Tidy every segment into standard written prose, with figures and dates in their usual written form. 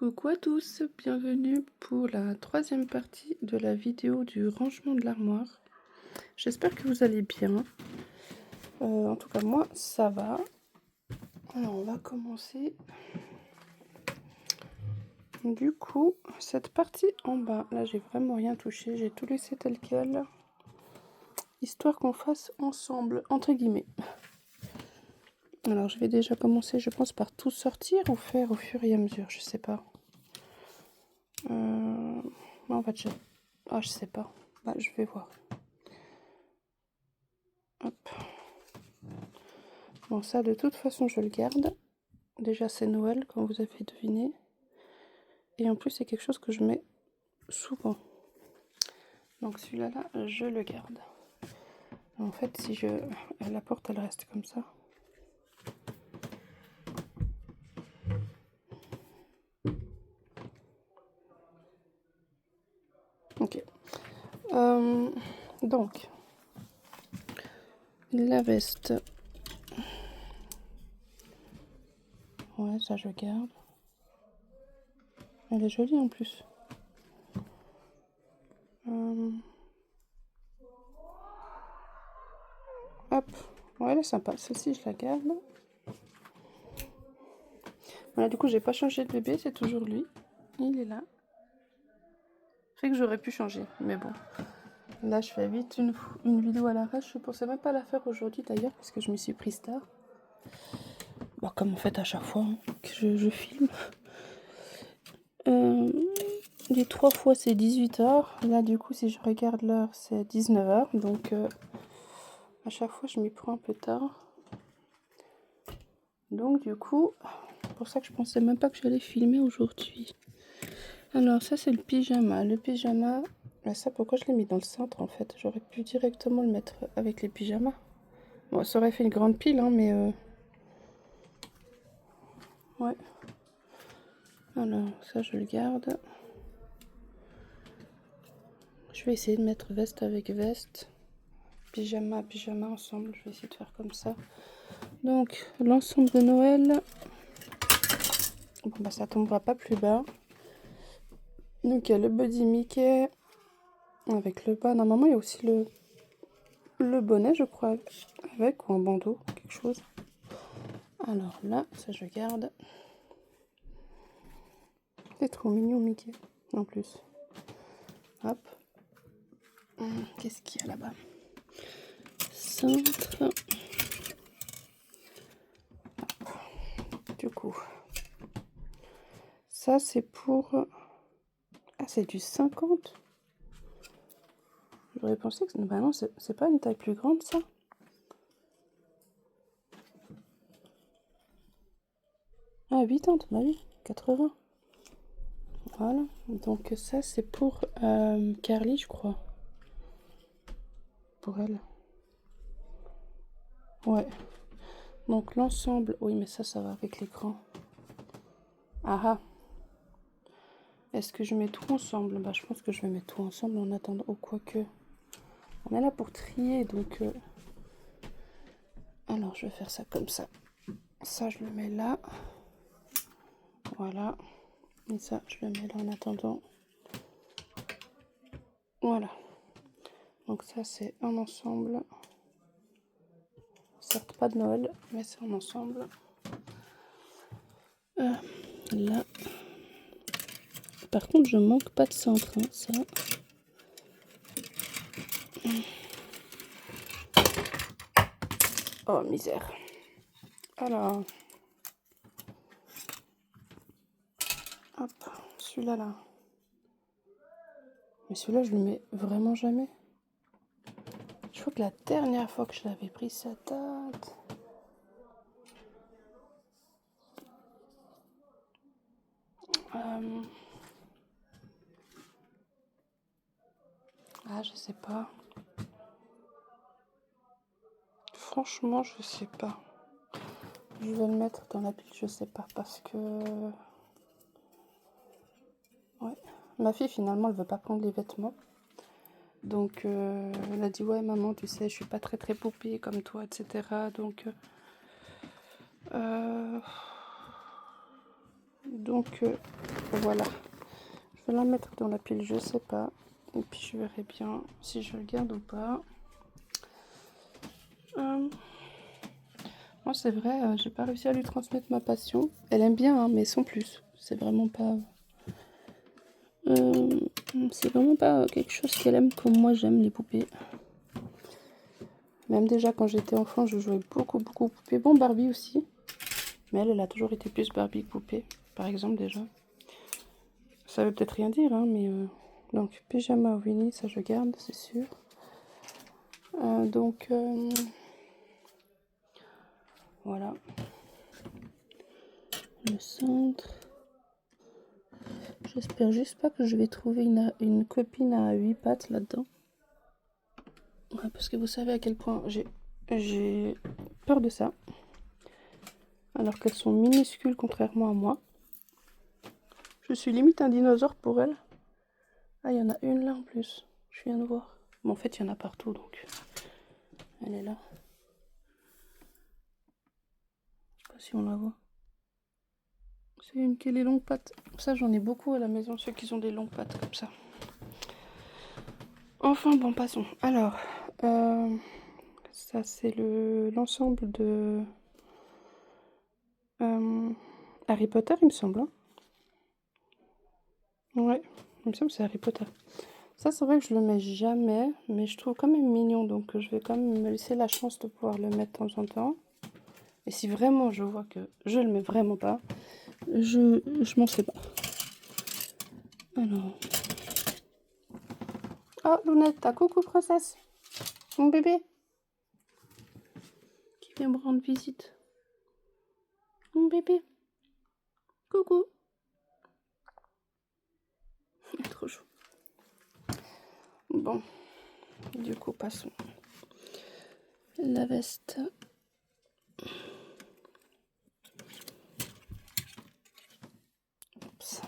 Coucou à tous, bienvenue pour la troisième partie de la vidéo du rangement de l'armoire. J'espère que vous allez bien. En tout cas, moi, ça va. Alors, on va commencer. Du coup, cette partie en bas, là, j'ai vraiment rien touché. J'ai tout laissé tel quel, histoire qu'on fasse ensemble, entre guillemets. Alors, je vais déjà commencer, je pense, par tout sortir ou faire au fur et à mesure, je sais pas. En fait, je sais pas. Bah, je vais voir. Hop. Bon, ça, de toute façon, je le garde. Déjà, c'est Noël, comme vous avez deviné. Et en plus, c'est quelque chose que je mets souvent. Donc, celui-là, là, je le garde. En fait, si je... La porte, elle reste comme ça. Ok. Donc, la veste. Ouais, ça, je garde. Elle est jolie, en plus. Hop. Ouais, elle est sympa. Celle-ci, je la garde. Voilà, du coup, j'ai pas changé de bébé. C'est toujours lui. Il est là. Fait que j'aurais pu changer, mais bon. Là, je fais vite une vidéo à l'arrache. Je pensais même pas la faire aujourd'hui d'ailleurs, parce que je m'y suis prise tard. Bon, comme en fait à chaque fois que je filme. Les 3 fois, c'est 18h. Là, du coup, si je regarde l'heure, c'est 19h. Donc, à chaque fois, je m'y prends un peu tard. Donc, du coup, c'est pour ça que je pensais même pas que j'allais filmer aujourd'hui. Alors, ça, c'est le pyjama. Le pyjama, là, ça, pourquoi je l'ai mis dans le centre, en fait? J'aurais pu directement le mettre avec les pyjamas. Bon, ça aurait fait une grande pile, hein, mais... Ouais. Alors, ça, je le garde. Je vais essayer de mettre veste avec veste. Pyjama, pyjama ensemble. Je vais essayer de faire comme ça. Donc, l'ensemble de Noël. Bon, bah, ça tombera pas plus bas. Donc, il y a le body Mickey. Avec le bas. Normalement, il y a aussi le bonnet, je crois. Avec, ou un bandeau, quelque chose. Alors là, ça, je garde. C'est trop mignon, Mickey. En plus. Hop. Qu'est-ce qu'il y a là-bas? Cintre. Du coup, ça c'est pour... Ah, c'est du 50. J'aurais pensé que normalement c'est pas une taille plus grande, ça. Ah, 80, bah oui, 80. Voilà, donc ça c'est pour Carly, je crois. Pour elle. Ouais. Donc l'ensemble, oui, mais ça va avec l'écran. Ah ah. Est-ce que je mets tout ensemble? Bah, je pense que je vais mettre tout ensemble en attendant. Oh, quoique. On est là pour trier, donc... Alors, je vais faire ça comme ça. Ça, je le mets là. Voilà. Et ça, je le mets là en attendant. Voilà. Donc ça, c'est un ensemble. Certes, pas de Noël, mais c'est un ensemble. Là. Par contre, je manque pas de centre, hein, ça. Oh, misère. Alors. Hop, celui-là, là. Mais celui-là, je le mets vraiment jamais. Je crois que la dernière fois que je l'avais pris, ça date. Ah, je sais pas. Franchement, je sais pas. Je vais le mettre dans la pile, je sais pas, parce que... Ouais. Ma fille, finalement, elle veut pas prendre les vêtements. Donc, elle a dit, ouais, maman, tu sais, je suis pas très très poupée comme toi, etc. Donc, voilà. Je vais la mettre dans la pile, je sais pas. Et puis je verrai bien si je le garde ou pas. Moi, c'est vrai, j'ai pas réussi à lui transmettre ma passion. Elle aime bien, hein, mais sans plus. C'est vraiment pas... c'est vraiment pas quelque chose qu'elle aime comme moi j'aime les poupées. Même déjà quand j'étais enfant, je jouais beaucoup aux poupées. Bon, Barbie aussi. Mais elle a toujours été plus Barbie que poupée, par exemple déjà. Ça veut peut-être rien dire, hein, mais... Donc, pyjama Winnie, ça je garde, c'est sûr. Donc... voilà. Le centre. J'espère juste pas que je vais trouver une copine à 8 pattes là-dedans. Ouais, parce que vous savez à quel point j'ai peur de ça. Alors qu'elles sont minuscules contrairement à moi. Je suis limite un dinosaure pour elles. Ah, il y en a une là en plus. Je viens de voir. Bon, en fait, il y en a partout, donc... Elle est là. Je sais pas si on la voit. C'est une qui a les longues pattes. Ça, j'en ai beaucoup à la maison, ceux qui ont des longues pattes comme ça. Enfin, bon, passons. Alors, ça, c'est l'ensemble de Harry Potter, il me semble. Hein. Ouais, il me semble que c'est Harry Potter. Ça, c'est vrai que je le mets jamais, mais je trouve quand même mignon, donc je vais quand même me laisser la chance de pouvoir le mettre de temps en temps. Et si vraiment je vois que je le mets vraiment pas, je m'en sais pas. Alors... Oh, Lunetta, coucou princesse. Mon bébé. Qui vient me rendre visite. Mon bébé. Coucou. Il est trop chou. Bon, du coup, passons. La veste. Oups.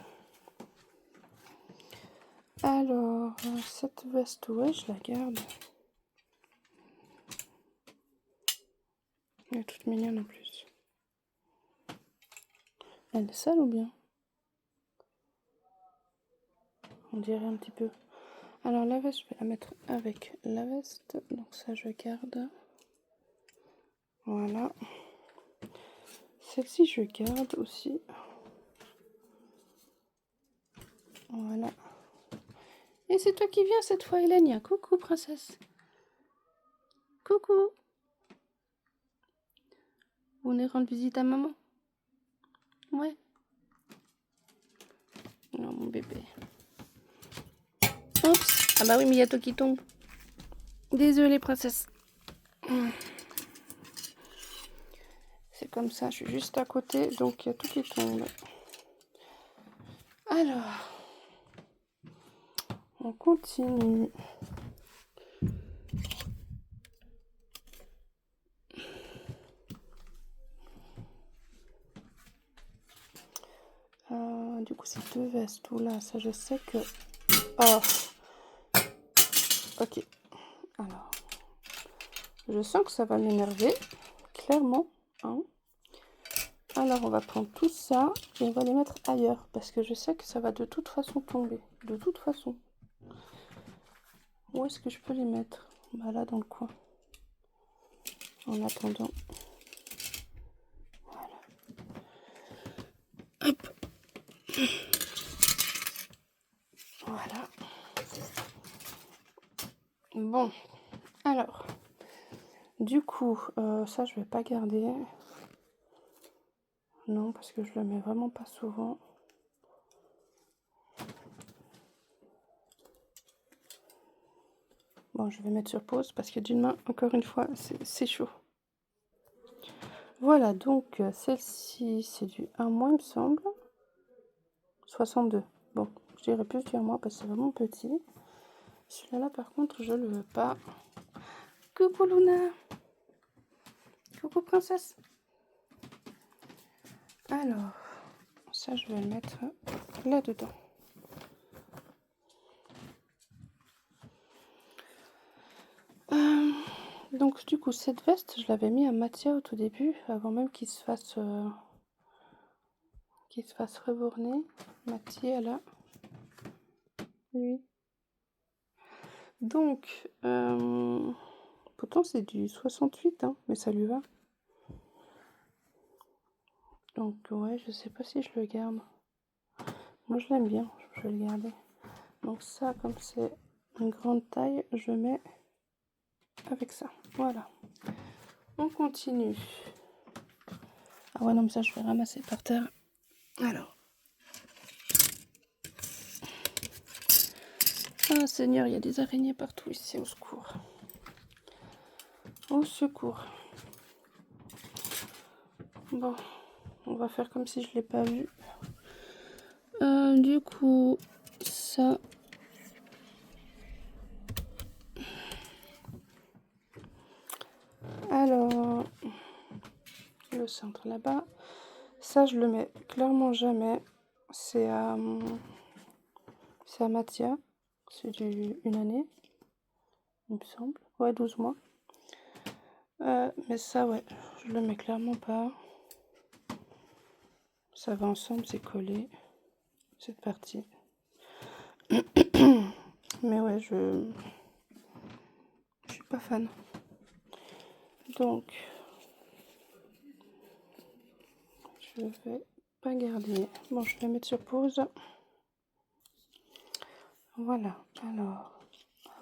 Alors, cette veste, ouais, je la garde. Elle est toute mignonne en plus. Elle est sale ou bien? On dirait un petit peu. Alors la veste, je vais la mettre avec la veste. Donc ça, je garde. Voilà. Celle-ci, je garde aussi. Voilà. Et c'est toi qui viens cette fois, Hélène. Coucou, princesse. Coucou. Vous venez rendre visite à maman? Ouais. Non, mon bébé. Oups. Ah bah oui, mais il y a tout qui tombe. Désolée, princesse. C'est comme ça, je suis juste à côté, donc il y a tout qui tombe. Alors, on continue. Du coup, c'est deux vestes. Oula, ça je sais que... Oh. Ok. Alors, je sens que ça va m'énerver, clairement. Hein. Alors, on va prendre tout ça et on va les mettre ailleurs, parce que je sais que ça va de toute façon tomber. De toute façon. Où est-ce que je peux les mettre? Bah là, dans le coin. En attendant. Voilà. Hop. Voilà. Bon. Alors. Du coup, ça, je vais pas garder. Non, parce que je le mets vraiment pas souvent. Bon, je vais mettre sur pause parce que d'une main, encore une fois, c'est chaud. Voilà, donc celle-ci, c'est du 1 mois, il me semble. 62. Bon, je dirais plus du 1 mois parce que c'est vraiment petit. Celui-là, par contre, je le veux pas. Coucou Luna. Coucou princesse. Alors, ça, je vais le mettre là-dedans. Donc, du coup, cette veste, je l'avais mis à Mathia au tout début, avant même qu'il se fasse... qu'il se fasse reborner. Mathieu, là. Lui. Donc, pourtant c'est du 68, hein, mais ça lui va. Donc, ouais, je sais pas si je le garde. Moi, je l'aime bien, je vais le garder. Donc ça, comme c'est une grande taille, je mets avec ça. Voilà. On continue. Ah ouais, non, mais ça, je vais ramasser par terre. Alors. Ah, Seigneur, il y a des araignées partout ici, au secours. Au secours. Bon, on va faire comme si je ne l'ai pas vu. Du coup, ça... Alors, le centre là-bas. Ça, je le mets clairement jamais. C'est à Mathia. C'est du 1 année, il me semble. Ouais, 12 mois. Mais ça, ouais, je le mets clairement pas. Ça va ensemble, c'est collé. Cette partie. Mais ouais, je suis pas fan. Donc, je vais pas garder. Bon, je vais mettre sur pause. Voilà, alors,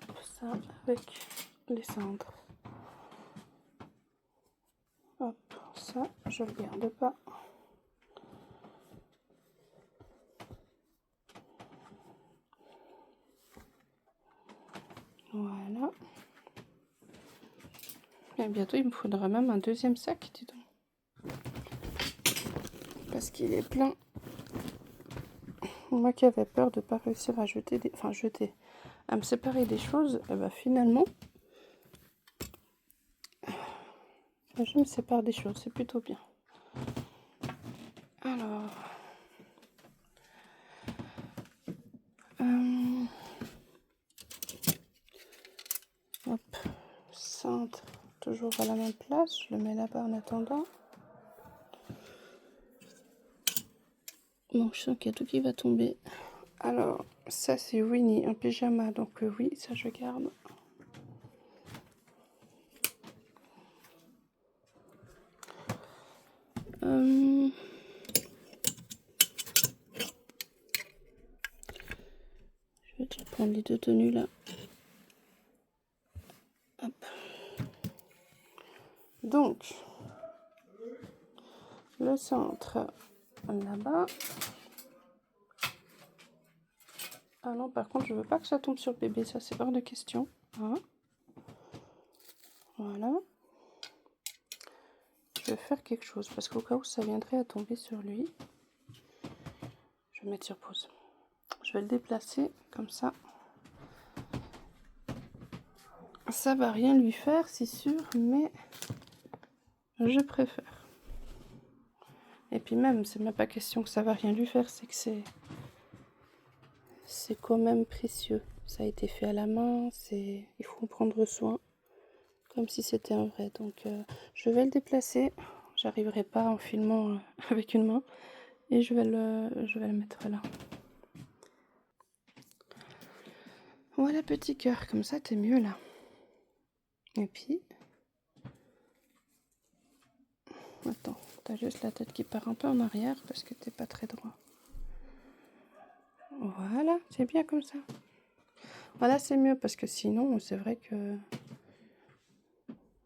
hop, ça avec les cendres. Hop, ça, je le garde pas. Voilà. Et bientôt, il me faudra même un deuxième sac, dis donc. Parce qu'il est plein. Moi qui avais peur de ne pas réussir à jeter des... Enfin, jeter... à me séparer des choses, et ben finalement... je me sépare des choses, c'est plutôt bien. Alors... hop, centre, toujours à la même place, je le mets là-bas en attendant. Bon, je sens qu'il y a tout qui va tomber. Alors, ça c'est Winnie, un pyjama, donc oui, ça je garde. Je vais déjà prendre les deux tenues là. Hop. Donc, le centre là-bas. Ah non, par contre, je veux pas que ça tombe sur le bébé, ça c'est hors de question. Hein, voilà. Je vais faire quelque chose parce qu'au cas où ça viendrait à tomber sur lui, je vais mettre sur pause. Je vais le déplacer comme ça. Ça va rien lui faire, c'est sûr, mais je préfère. Et puis même, c'est même pas question que ça va rien lui faire, c'est que c'est quand même précieux. Ça a été fait à la main, il faut en prendre soin, comme si c'était un vrai. Donc je vais le déplacer. J'arriverai pas en filmant avec une main. Et je vais le mettre là. Voilà, petit cœur, comme ça t'es mieux là. Et puis... Attends, t'as juste la tête qui part un peu en arrière parce que t'es pas très droit. Voilà, c'est bien comme ça. Voilà, c'est mieux parce que sinon, c'est vrai que...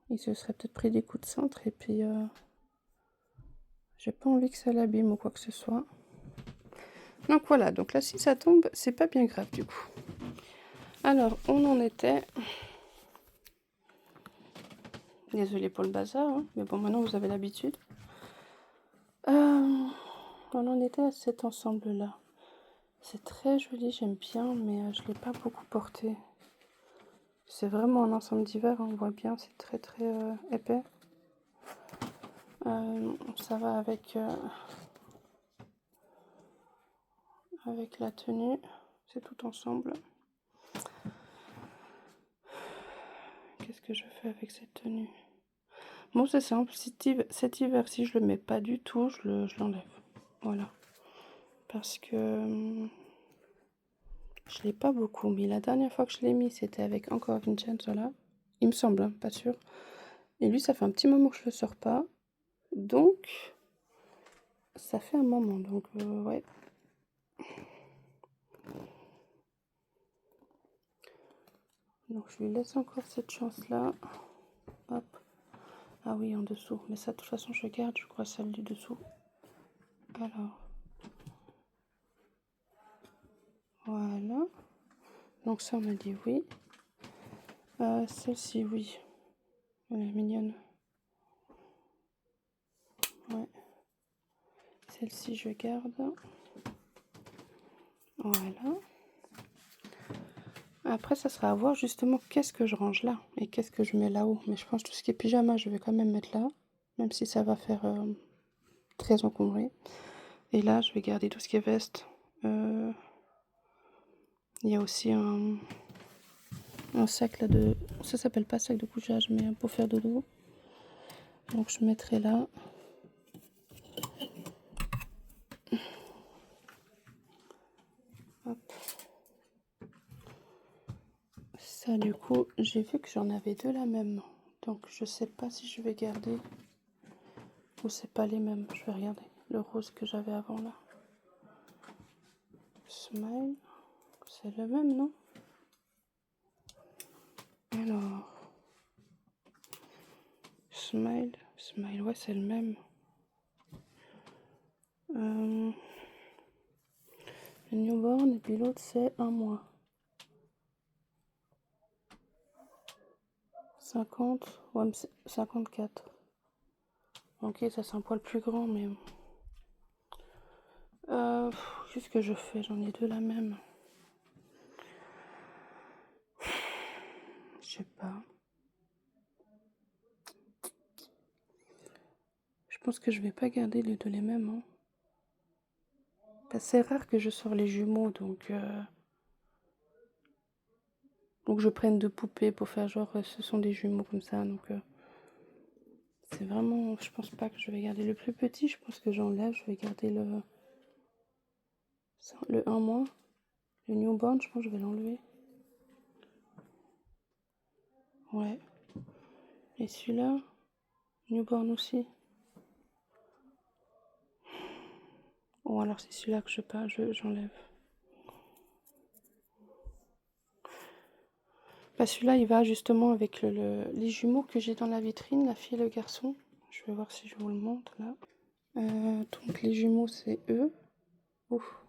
il se serait peut-être pris des coups de centre et puis... j'ai pas envie que ça l'abîme ou quoi que ce soit. Donc voilà, donc là, si ça tombe, c'est pas bien grave du coup. Alors, on en était... Désolée pour le bazar, hein, mais bon, maintenant vous avez l'habitude. On en était à cet ensemble-là. C'est très joli, j'aime bien, mais je ne l'ai pas beaucoup porté. C'est vraiment un ensemble d'hiver, on voit bien, c'est très très épais. Ça va avec la tenue, c'est tout ensemble. Qu'est-ce que je fais avec cette tenue? Bon, c'est simple, cet hiver, si je le mets pas du tout, je l'enlève. Voilà. parce que je l'ai pas beaucoup mis. La dernière fois que je l'ai mis, c'était avec encore Vincenzo là. Il me semble, hein, pas sûr. Et lui, ça fait un petit moment que je le sors pas. Donc, ça fait un moment. Donc, ouais. Donc, je lui laisse encore cette chance-là. Hop. Ah oui, en dessous. Mais ça, de toute façon, je garde, je crois, celle du dessous. Alors. Voilà. Donc ça, on a dit oui. Celle-ci, oui. Elle est mignonne. Ouais. Celle-ci, je garde. Voilà. Après, ça sera à voir justement qu'est-ce que je range là et qu'est-ce que je mets là-haut. Mais je pense que tout ce qui est pyjama, je vais quand même mettre là. Même si ça va faire très encombré. Et là, je vais garder tout ce qui est veste. Il y a aussi un sac là de... Ça s'appelle pas sac de couchage, mais pour faire dodo. Donc je mettrai là. Hop. Ça, du coup, j'ai vu que j'en avais deux la même. Donc je sais pas si je vais garder ou c'est pas les mêmes. Je vais regarder le rose que j'avais avant là. Smile, c'est le même, non? Alors, smile, ouais, c'est le même. Le newborn et puis l'autre c'est un mois. 50, ouais, 54. Ok, ça c'est un poil plus grand, mais qu'est-ce que je fais? J'en ai deux la même. Je sais pas. Je pense que je vais pas garder les deux les mêmes. Hein. C'est rare que je sors les jumeaux, donc je prenne deux poupées pour faire genre ce sont des jumeaux comme ça. Donc c'est vraiment, je pense pas que je vais garder le plus petit. Je pense que j'enlève. Je vais garder le 1 mois. Le newborn, je pense que je vais l'enlever. Ouais. Et celui-là, newborn aussi. Ou alors c'est celui-là que j'enlève. Bah celui-là, il va justement avec les jumeaux que j'ai dans la vitrine, la fille et le garçon. Je vais voir si je vous le montre là. Donc les jumeaux, c'est eux. Ouf.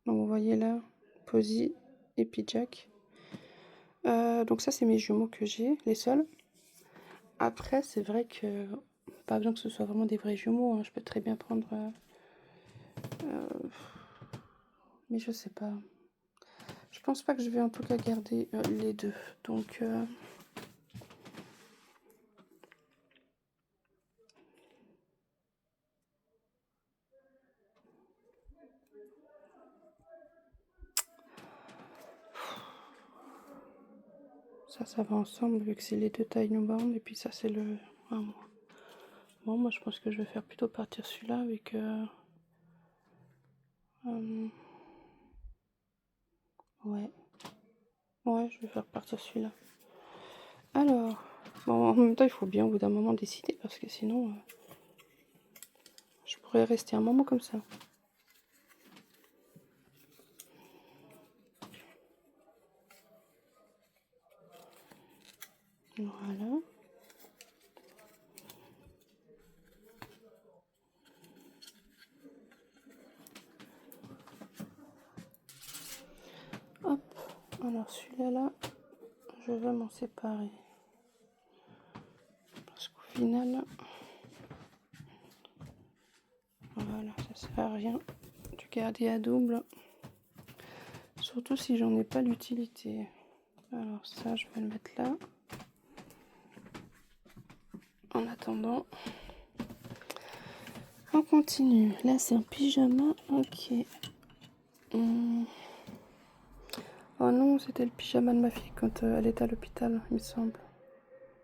Donc vous voyez là, Posy et puis Jack. Donc ça, c'est mes jumeaux que j'ai, les seuls. Après, c'est vrai que pas besoin que ce soit vraiment des vrais jumeaux. Hein. Je peux très bien prendre... mais je sais pas. Je pense pas que je vais en tout cas garder les deux. Donc... ça va ensemble vu que c'est les deux tailles newborn. Et puis ça, c'est le 1 mois. Bon, moi, je pense que je vais faire plutôt partir celui-là avec... ouais. Ouais, je vais faire partir celui-là. Alors, bon, en même temps, il faut bien au bout d'un moment décider parce que sinon, je pourrais rester un moment comme ça. Voilà. Hop. Alors celui-là, là, je vais m'en séparer. Parce qu'au final, voilà, ça sert à rien de garder à double. Surtout si j'en ai pas l'utilité. Alors ça, je vais le mettre là. En attendant, on continue. Là, c'est un pyjama. Ok. Oh non, c'était le pyjama de ma fille quand elle était à l'hôpital, il me semble.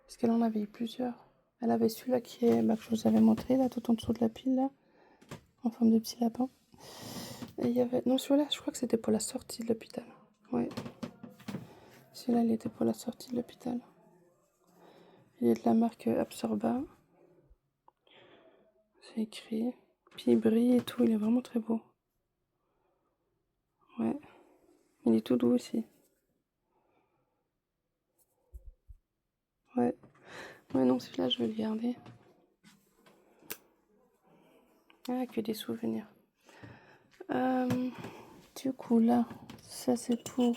Parce qu'elle en avait eu plusieurs. Elle avait celui-là qui est, que je vous avais montré, là, tout en dessous de la pile, là. En forme de petit lapin. Et il y avait... Non, celui-là, je crois que c'était pour la sortie de l'hôpital. Ouais. Celui-là, il était pour la sortie de l'hôpital. Il est de la marque Absorba. C'est écrit. Puis il brille et tout, il est vraiment très beau. Ouais. Il est tout doux aussi. Ouais. Ouais, non, celui-là, je vais le garder. Ah, que des souvenirs. Du coup, là, ça c'est pour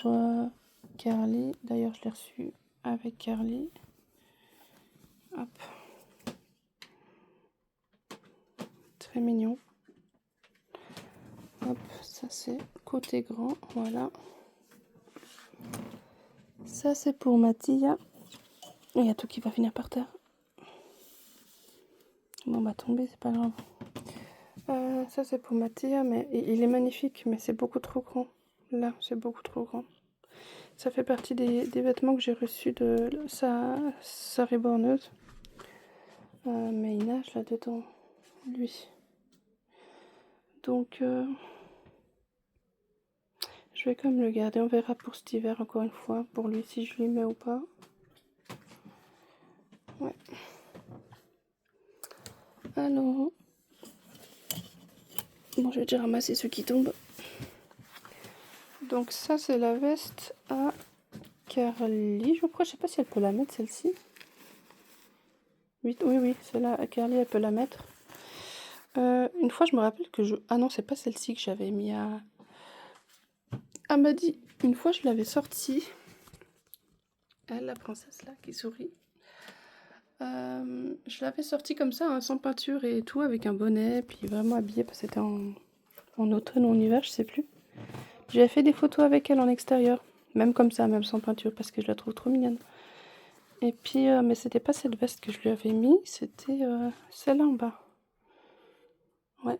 Carly. D'ailleurs, je l'ai reçu avec Carly. Hop. Très mignon. Hop, ça c'est côté grand, voilà. Ça c'est pour Mathia. Il y a tout qui va finir par terre. Bon bah tomber, c'est pas grave. Ça c'est pour Mathia, mais il est magnifique, mais c'est beaucoup trop grand. Là, c'est beaucoup trop grand. Ça fait partie des vêtements que j'ai reçus de sa réborneuse. Mais il nage là-dedans, lui. Donc, je vais quand même le garder. On verra pour cet hiver, encore une fois, pour lui, si je lui mets ou pas. Ouais. Alors... Bon, je vais déjà ramasser ceux qui tombent. Donc ça, c'est la veste à Carly. Je crois, je sais pas si elle peut la mettre, celle-ci. Oui, oui, celle-là, à Carly, elle peut la mettre. Une fois, je me rappelle que je... Ah non, c'est pas celle-ci que j'avais mis à... Ah, m'a dit, une fois, je l'avais sortie. Elle, la princesse, là, qui sourit. Je l'avais sortie comme ça, hein, sans peinture et tout, avec un bonnet, puis vraiment habillée, parce que c'était en automne ou en hiver, je sais plus. J'avais fait des photos avec elle en extérieur, même comme ça, même sans peinture, parce que je la trouve trop mignonne. Et puis, mais c'était pas cette veste que je lui avais mis, c'était celle-là en bas. Ouais,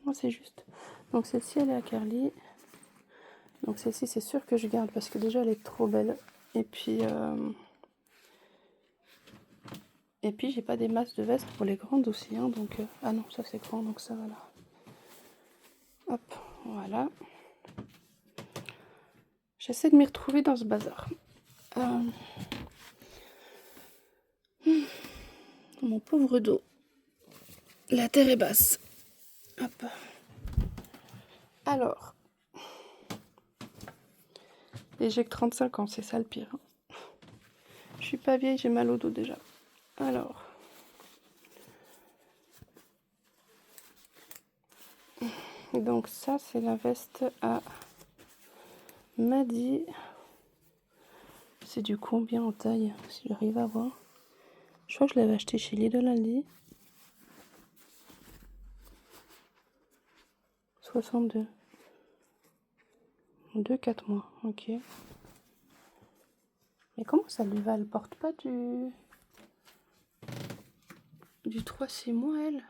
moi c'est juste. Donc celle-ci, elle est à Carly. Donc celle-ci, c'est sûr que je garde, parce que déjà, elle est trop belle. Et puis j'ai pas des masses de vestes pour les grandes aussi, hein, donc... Ah non, ça c'est grand, donc ça va là. Hop, voilà. J'essaie de m'y retrouver dans ce bazar. Mon pauvre dos. La terre est basse. Hop. Alors. Et j'ai que 35 ans, c'est ça le pire. Je suis pas vieille, j'ai mal au dos déjà. Alors. Donc ça, c'est la veste à Maddy. C'est du combien en taille, si j'arrive à voir. Je crois que je l'avais acheté chez Lidl Aldi. 62. 2-4 mois, ok. Mais comment ça lui va? Elle porte pas du 3-6 mois, elle?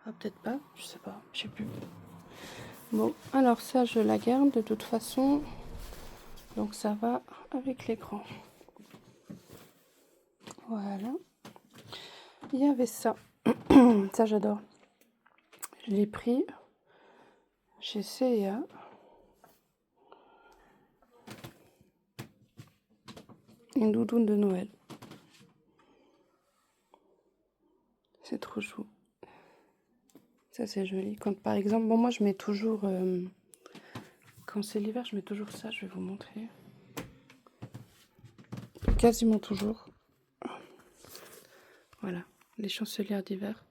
Ah, peut-être pas, je sais pas, je sais plus. Bon, alors ça, je la garde de toute façon. Donc ça va avec l'écran. Voilà. Il y avait ça. Ça, j'adore. Je l'ai pris chez C&A. Une doudoune de Noël. C'est trop chou. Ça, c'est joli. Quand, par exemple, bon, moi, je mets toujours... quand c'est l'hiver, je mets toujours ça. Je vais vous montrer. Quasiment toujours. Voilà, les chancelières d'hiver.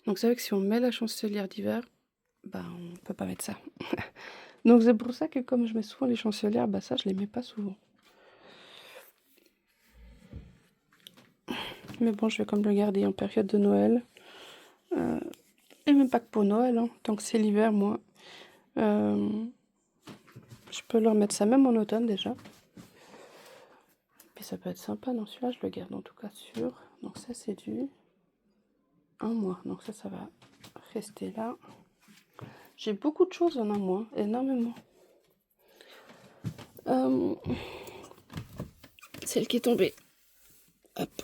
Donc, c'est vrai que si on met la chancelière d'hiver, bah, on peut pas mettre ça. Donc, c'est pour ça que comme je mets souvent les chancelières, bah ça, je les mets pas souvent. Mais bon, je vais comme le garder en période de Noël. Et même pas que pour Noël, hein. Tant que c'est l'hiver, moi. Je peux leur mettre ça même en automne déjà. Puis ça peut être sympa. Non, celui-là, je le garde en tout cas sûr. Donc ça, c'est du 1 mois. Donc ça va rester là. J'ai beaucoup de choses en 1 mois. Énormément. Celle qui est tombée. Hop.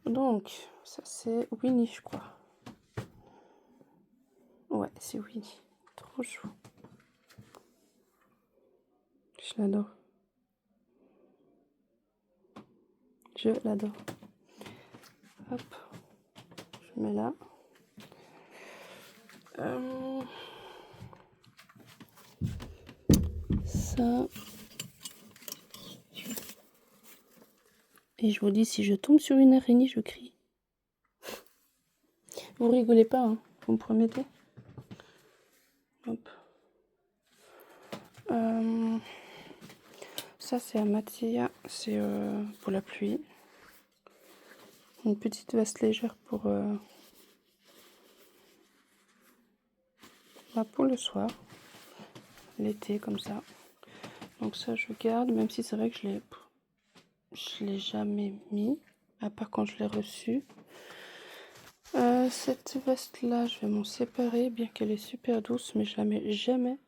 Donc, ça c'est Winnie, je crois. c'est Winnie. Trop chou. Je l'adore. Je l'adore. Hop. Je mets là. Ça. Et je vous dis, si je tombe sur une araignée, je crie. Vous rigolez pas, hein, vous me promettez? Hop. Ça, c'est Amatia. C'est pour la pluie. Une petite veste légère pour le soir. L'été, comme ça. Donc ça, je garde, même si c'est vrai que je l'ai jamais mis, à part quand je l'ai reçue. Cette veste là, je vais m'en séparer, bien qu'elle est super douce, mais je la mets jamais.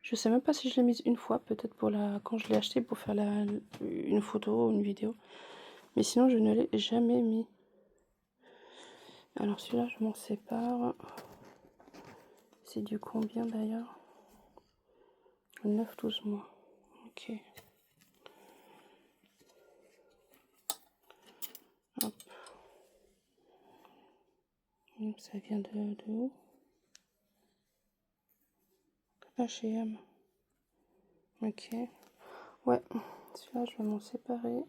Je sais même pas si je l'ai mise une fois, peut-être quand je l'ai achetée pour faire une photo ou une vidéo, mais sinon je ne l'ai jamais mis. Alors celui-là, je m'en sépare. C'est du combien d'ailleurs? 9-12 mois. Ok. Hop. Ça vient de où? H&M. Ok. Ouais, celui-là, je vais m'en séparer.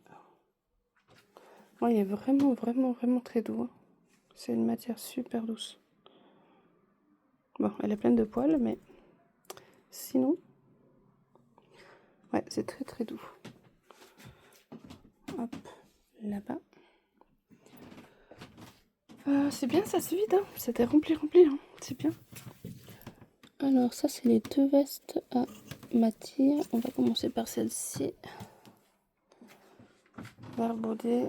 Ouais, il est vraiment, vraiment, vraiment très doux. C'est une matière super douce. Bon, elle est pleine de poils, mais sinon, ouais, c'est très, très doux. Hop, là-bas. C'est bien, ça se vide, hein. C'était rempli, hein. C'est bien. Alors, ça, c'est les deux vestes à matière. On va commencer par celle-ci. Barbaudet.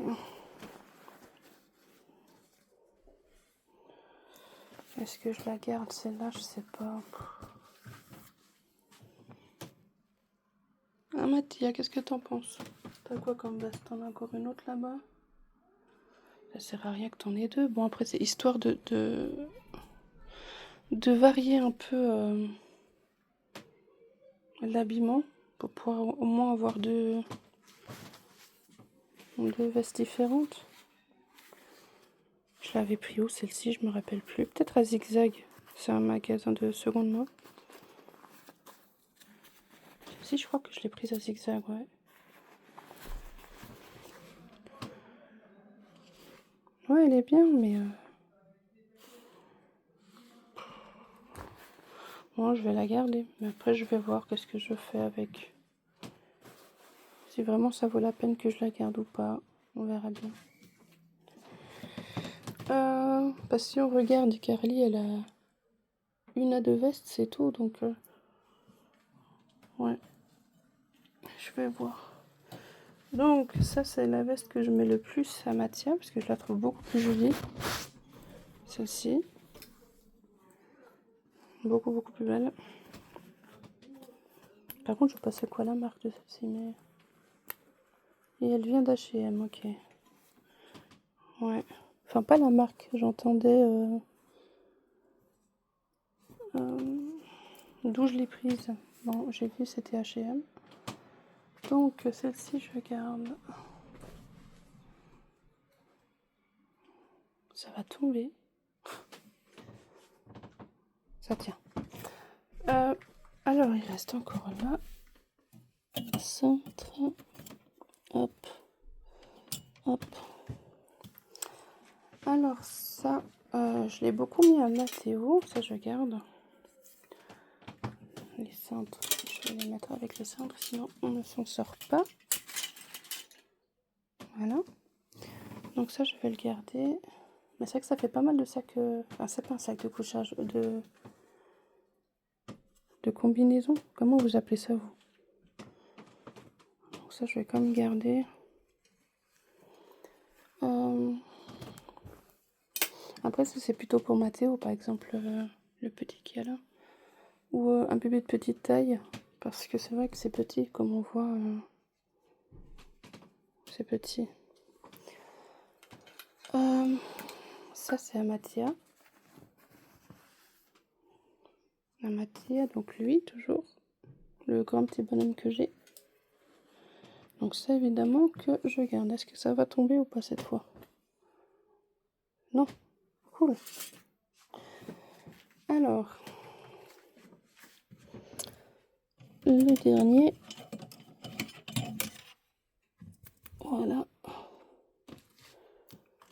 Est-ce que je la garde celle-là? Je sais pas. Ah Mathia, qu'est-ce que t'en penses? T'as quoi comme veste? T'en as encore une autre là-bas? Ça sert à rien que t'en aies deux. Bon après c'est histoire de varier un peu l'habillement pour pouvoir au moins avoir deux vestes différentes. Je l'avais pris où celle-ci? Je me rappelle plus. Peut-être à Zigzag. C'est un magasin de seconde main. Si, je crois que je l'ai prise à Zigzag, ouais. Ouais, elle est bien, mais... Moi, je vais la garder. Mais après, je vais voir qu'est-ce que je fais avec. Si vraiment ça vaut la peine que je la garde ou pas. On verra bien. Parce que si on regarde, Carly, elle a une à deux vestes, c'est tout. Donc, ouais. Je vais voir. Donc, ça, c'est la veste que je mets le plus à Mathia. Parce que je la trouve beaucoup plus jolie. Celle-ci. Beaucoup, beaucoup plus belle. Par contre, je sais pas c'est quoi la marque de celle-ci, mais... Et elle vient d'H&M, ok. Ouais. Enfin, pas la marque, j'entendais... d'où je l'ai prise. Bon, j'ai vu, c'était H&M. Donc, celle-ci, je garde. Ça va tomber. Ça tient. Alors, il reste encore là. Centre. Hop. Hop. Alors, ça, je l'ai beaucoup mis à Mathéo. Ça, je garde. Les cintres, je vais les mettre avec les cintres, sinon on ne s'en sort pas. Voilà. Donc ça, je vais le garder. Mais c'est vrai que ça fait pas mal de sacs... Enfin, c'est pas un sac de couchage, de combinaison. Comment vous appelez ça, vous? Donc ça, je vais quand même garder. Après, ça, c'est plutôt pour Mathéo, par exemple, le petit qu'il y a là. Ou un bébé de petite taille. Parce que c'est vrai que c'est petit, comme on voit. C'est petit. Ça, c'est Amatia. Mattia, donc lui, toujours. Le grand petit bonhomme que j'ai. Donc ça, évidemment, que je garde. Est-ce que ça va tomber ou pas cette fois? Non. Cool. Alors, le dernier. Voilà.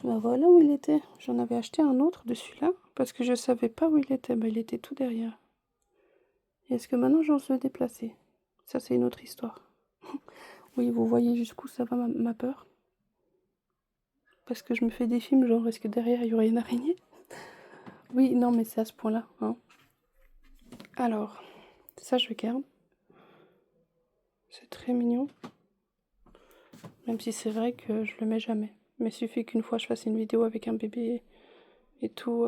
Bah voilà où il était. J'en avais acheté un autre de celui-là parce que je savais pas où il était. Bah, il était tout derrière. Et est-ce que maintenant j'ose le déplacer? Ça, c'est une autre histoire. Oui, vous voyez jusqu'où ça va ma peur. Parce que je me fais des films genre est-ce que derrière il y aurait une araignée? Oui, non, mais c'est à ce point-là. Hein. Alors, ça je garde. C'est très mignon. Même si c'est vrai que je le mets jamais. Mais il suffit qu'une fois je fasse une vidéo avec un bébé et tout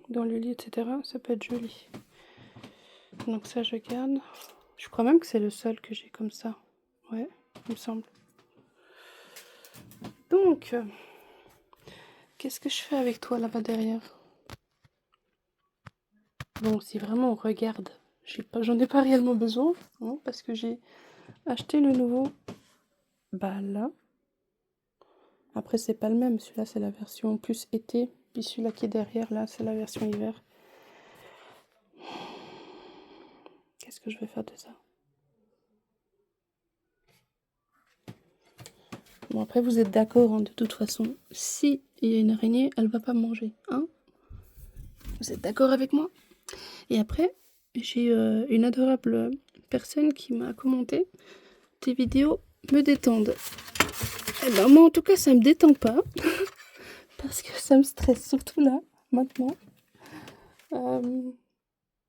dans le lit, etc. Ça peut être joli. Donc ça je garde. Je crois même que c'est le seul que j'ai comme ça. Ouais, il me semble. Donc, qu'est-ce que je fais avec toi là-bas derrière? Bon, si vraiment on regarde, j'en ai pas réellement besoin, hein, parce que j'ai acheté le nouveau. Bah là. Après, c'est pas le même. Celui-là, c'est la version plus été. Puis celui-là qui est derrière, là, c'est la version hiver. Qu'est-ce que je vais faire de ça? Bon, après, vous êtes d'accord, hein, de toute façon. Si il y a une araignée, elle va pas manger, hein? Vous êtes d'accord avec moi? Et après, j'ai une adorable personne qui m'a commenté: tes vidéos me détendent. Eh ben moi en tout cas ça me détend pas parce que ça me stresse surtout là maintenant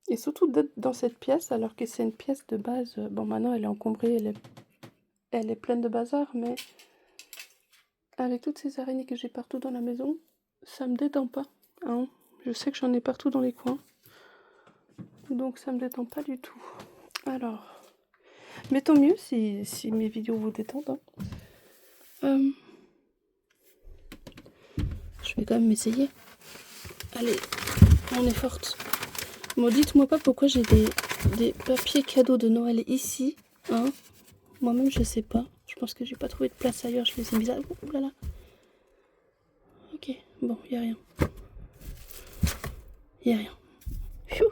et surtout d'être dans cette pièce alors que c'est une pièce de base. Bon, maintenant elle est encombrée, elle est pleine de bazar, mais avec toutes ces araignées que j'ai partout dans la maison, ça me détend pas, hein. Je sais que j'en ai partout dans les coins, donc ça me détend pas du tout. Alors, mais tant mieux si mes vidéos vous détendent, hein. Je vais quand même m'essayer. Allez, on est forte. Bon, dites-moi pas pourquoi j'ai des papiers cadeaux de Noël ici, hein. Moi-même, je sais pas. Je pense que j'ai pas trouvé de place ailleurs. Je les ai mis à... Ouh là là. Ok, bon, y a rien. Y a rien. Pfiou.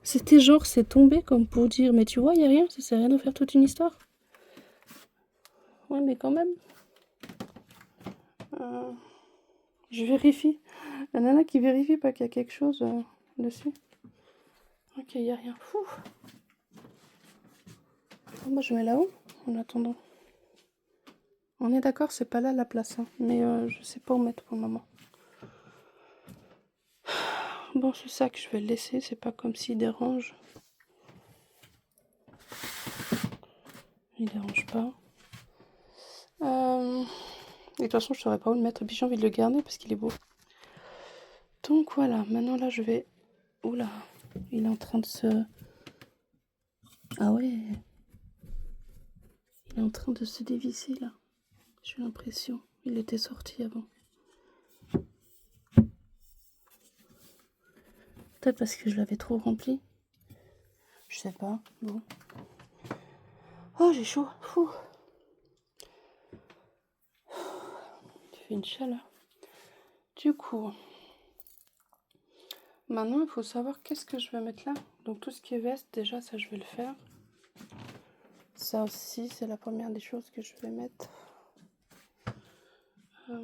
C'était genre, c'est tombé comme pour dire, mais tu vois, y a rien, ça sert à rien de faire toute une histoire. Ouais, mais quand même. Je vérifie. La nana qui vérifie pas qu'il y a quelque chose dessus. Ok, y a rien. Fou. Bon, moi, je mets là-haut en attendant. On est d'accord, c'est pas là la place, hein, mais je sais pas où mettre pour le moment. Bon, ce sac, je vais le laisser, c'est pas comme s'il dérange. Il dérange pas. Et de toute façon, je saurais pas où le mettre. Et puis j'ai envie de le garder parce qu'il est beau. Donc voilà, maintenant là, je vais... Oula, il est en train de se... Ah ouais. Il est en train de se dévisser là. J'ai l'impression. Il était sorti avant. Peut-être parce que je l'avais trop rempli. Je sais pas. Bon. Oh, j'ai chaud. Fou. Il fait une chaleur. Du coup, maintenant il faut savoir qu'est-ce que je vais mettre là. Donc tout ce qui est veste, déjà ça je vais le faire. Ça aussi c'est la première des choses que je vais mettre. Ouais,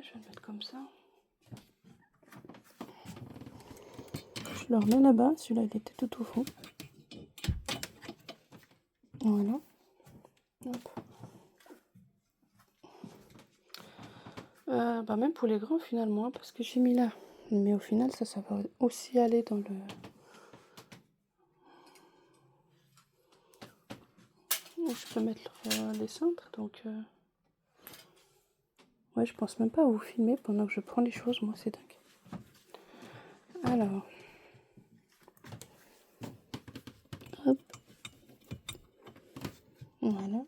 je vais le mettre comme ça. Je le remets là-bas. Celui-là il était tout au fond. Voilà. Hop. Bah même pour les grands finalement, parce que j'ai mis là. Mais au final ça va aussi aller dans le... Je peux mettre les cintres, donc... Ouais, je pense même pas à vous filmer pendant que je prends les choses, moi c'est dingue. Alors... Hop. Voilà.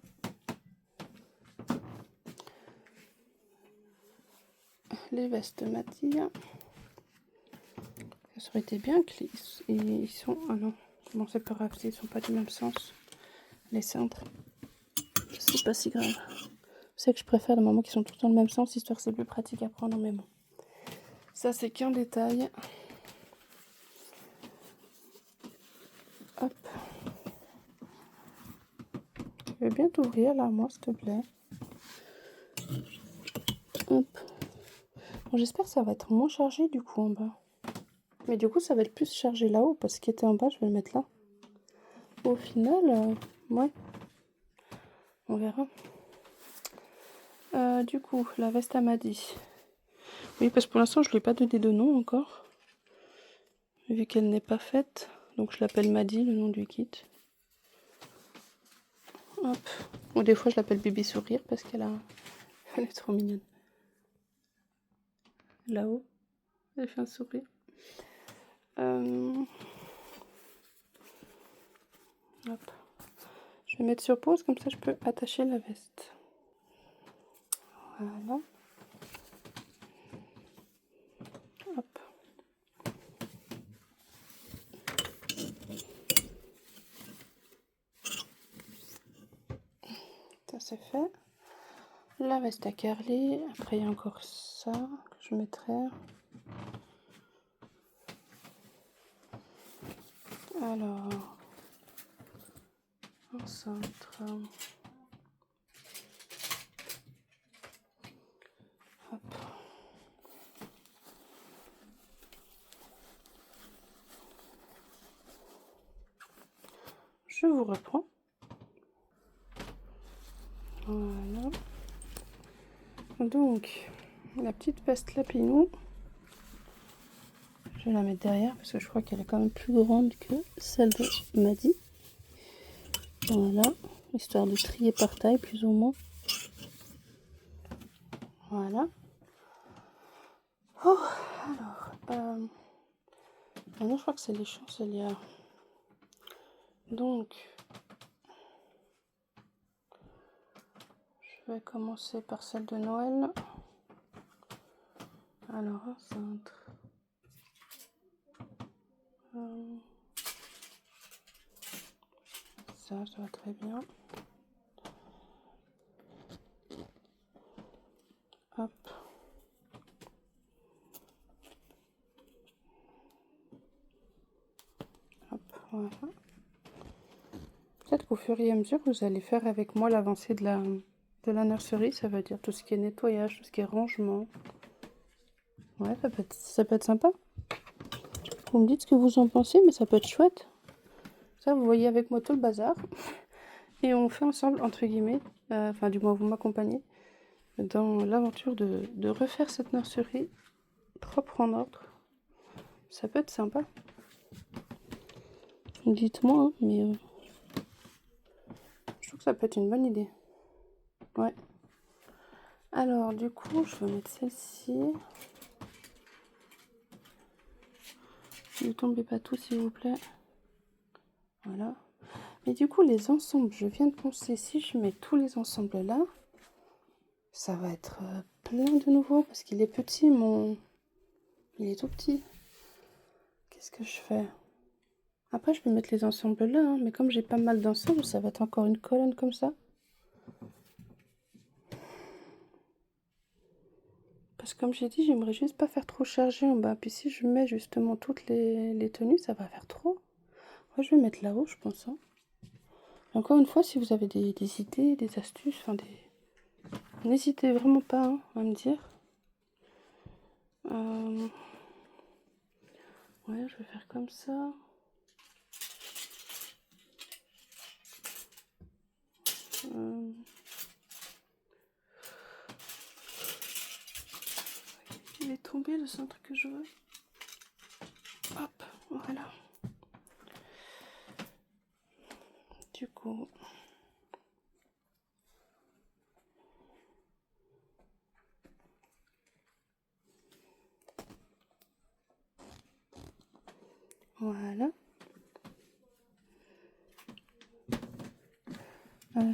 les vestes Matilla. Ça aurait été bien qu'ils sont... Ah non, bon c'est pas grave, ils sont pas du même sens. Les cintres, c'est pas si grave. C'est que je préfère les moments qui sont tous dans le même sens, histoire que c'est plus pratique à prendre en mémo. Ça c'est qu'un détail. Hop. Je vais bien t'ouvrir là, moi, s'il te plaît. Hop. Bon, j'espère que ça va être moins chargé du coup en bas. Mais du coup, ça va être plus chargé là-haut parce qu'il était en bas, je vais le mettre là. Au final, ouais. On verra. Du coup, la veste à Maddy. Oui, parce que pour l'instant, je ne lui ai pas donné de nom encore. Vu qu'elle n'est pas faite. Donc, je l'appelle Maddy, le nom du kit. Hop. Ou des fois, je l'appelle Bébé Sourire parce qu'elle est trop mignonne. Là-haut, elle fait un sourire. Hop. Je vais mettre sur pause, comme ça, je peux attacher la veste. Voilà. Hop. Ça c'est fait. La veste à carrelé. Après il y a encore ça que je mettrai. Alors, un centre. Hop. Je vous reprends. Voilà. Donc, la petite veste Lapinou. Je vais la mettre derrière parce que je crois qu'elle est quand même plus grande que celle de Maddy. Voilà, histoire de trier par taille plus ou moins. Voilà. Oh, alors, maintenant je crois que c'est les chancelières. Donc, je vais commencer par celle de Noël. Alors, un cintre. Ça va très bien. Hop. Hop, voilà. Peut-être qu'au fur et à mesure, vous allez faire avec moi l'avancée de la nurserie. Ça veut dire tout ce qui est nettoyage, tout ce qui est rangement. Ouais, ça peut être sympa. Vous me dites ce que vous en pensez, mais ça peut être chouette. Ça, vous voyez avec moi tout le bazar. Et on fait ensemble, entre guillemets, enfin du moins vous m'accompagnez, dans l'aventure de refaire cette nurserie propre en ordre. Ça peut être sympa. Dites-moi, hein, mais je trouve que ça peut être une bonne idée. Ouais. Alors, du coup, je vais mettre celle-ci. Ne tombez pas tout, s'il vous plaît. Voilà. Mais du coup, les ensembles, je viens de penser, si je mets tous les ensembles là, ça va être plein de nouveaux, parce qu'il est petit, il est tout petit. Qu'est-ce que je fais? Après, je peux mettre les ensembles là, hein, mais comme j'ai pas mal d'ensembles, ça va être encore une colonne comme ça. Parce que comme j'ai dit, j'aimerais juste pas faire trop chargé en bas. Puis si je mets justement toutes les tenues, ça va faire trop. Moi, je vais mettre là-haut, je pense. Hein. Encore une fois, si vous avez des idées, des astuces, enfin n'hésitez vraiment pas hein, à me dire. Ouais, je vais faire comme ça. Il est tombé le centre que je veux. Hop, voilà. Du coup... Voilà.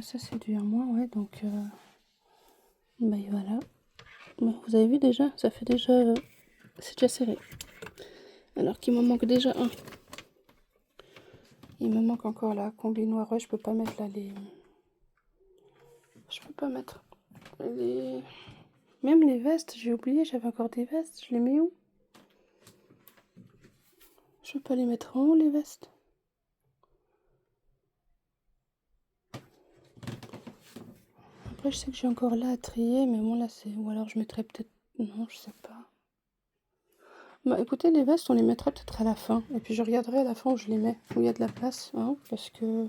Ça c'est du 1 mois, ouais, donc... bah voilà. Bon, vous avez vu déjà, ça fait déjà... c'est déjà serré. Alors qu'il me manque déjà un. Il me manque encore la combi noire. Ouais, je peux pas mettre là les... Je peux pas mettre les... Même les vestes, j'ai oublié, j'avais encore des vestes. Je les mets où? Je peux pas les mettre en haut, les vestes. Après, je sais que j'ai encore là à trier, mais bon, là, c'est... Ou alors, je mettrais peut-être... Non, je sais pas. Bah, écoutez, les vestes, on les mettra peut-être à la fin. Et puis, je regarderai à la fin où je les mets, où il y a de la place, hein, parce que...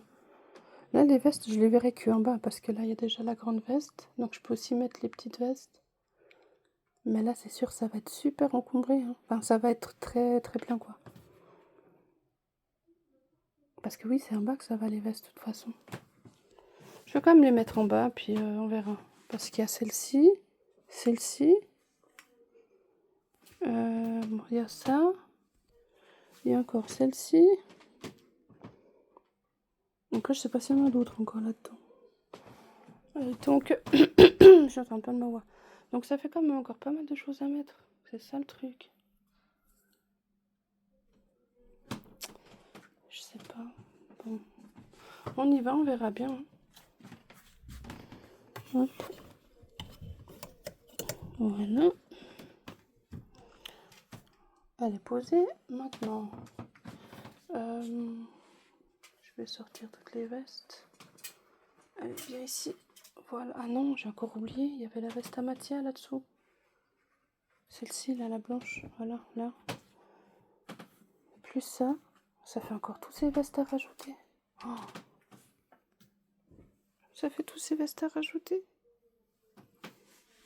Là, les vestes, je les verrai que en bas, parce que là, il y a déjà la grande veste. Donc, je peux aussi mettre les petites vestes. Mais là, c'est sûr, ça va être super encombré, hein. Enfin, ça va être très, très plein, quoi. Parce que oui, c'est en bas que ça va, les vestes, de toute façon. Je vais quand même les mettre en bas, puis on verra. Parce qu'il y a celle-ci, celle-ci. Bon, il y a ça. Il y a encore celle-ci. Donc là, je sais pas s'il y en a d'autres encore là-dedans. Donc, je suis en train de perdre ma voix. Donc ça fait quand même encore pas mal de choses à mettre. C'est ça le truc. Je sais pas. Bon. On y va, on verra bien. Hop. Voilà. Elle est posée. Maintenant, je vais sortir toutes les vestes. Elle est bien ici. Voilà. Ah non, j'ai encore oublié. Il y avait la veste Amatia là-dessous. Celle-ci, là, la blanche. Voilà, là. Plus ça. Ça fait encore toutes ces vestes à rajouter. Oh. Ça fait tous ces vestes à rajouter.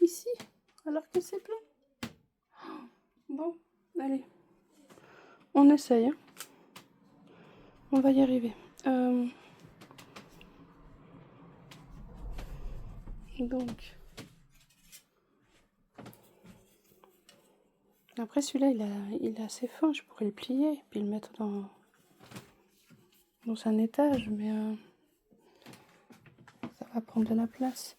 Ici. Alors que c'est plein. Bon, allez. On essaye. Hein. On va y arriver. Donc. Après, celui-là, il est assez fin. Je pourrais le plier et puis le mettre dans un étage. Mais ça va prendre de la place.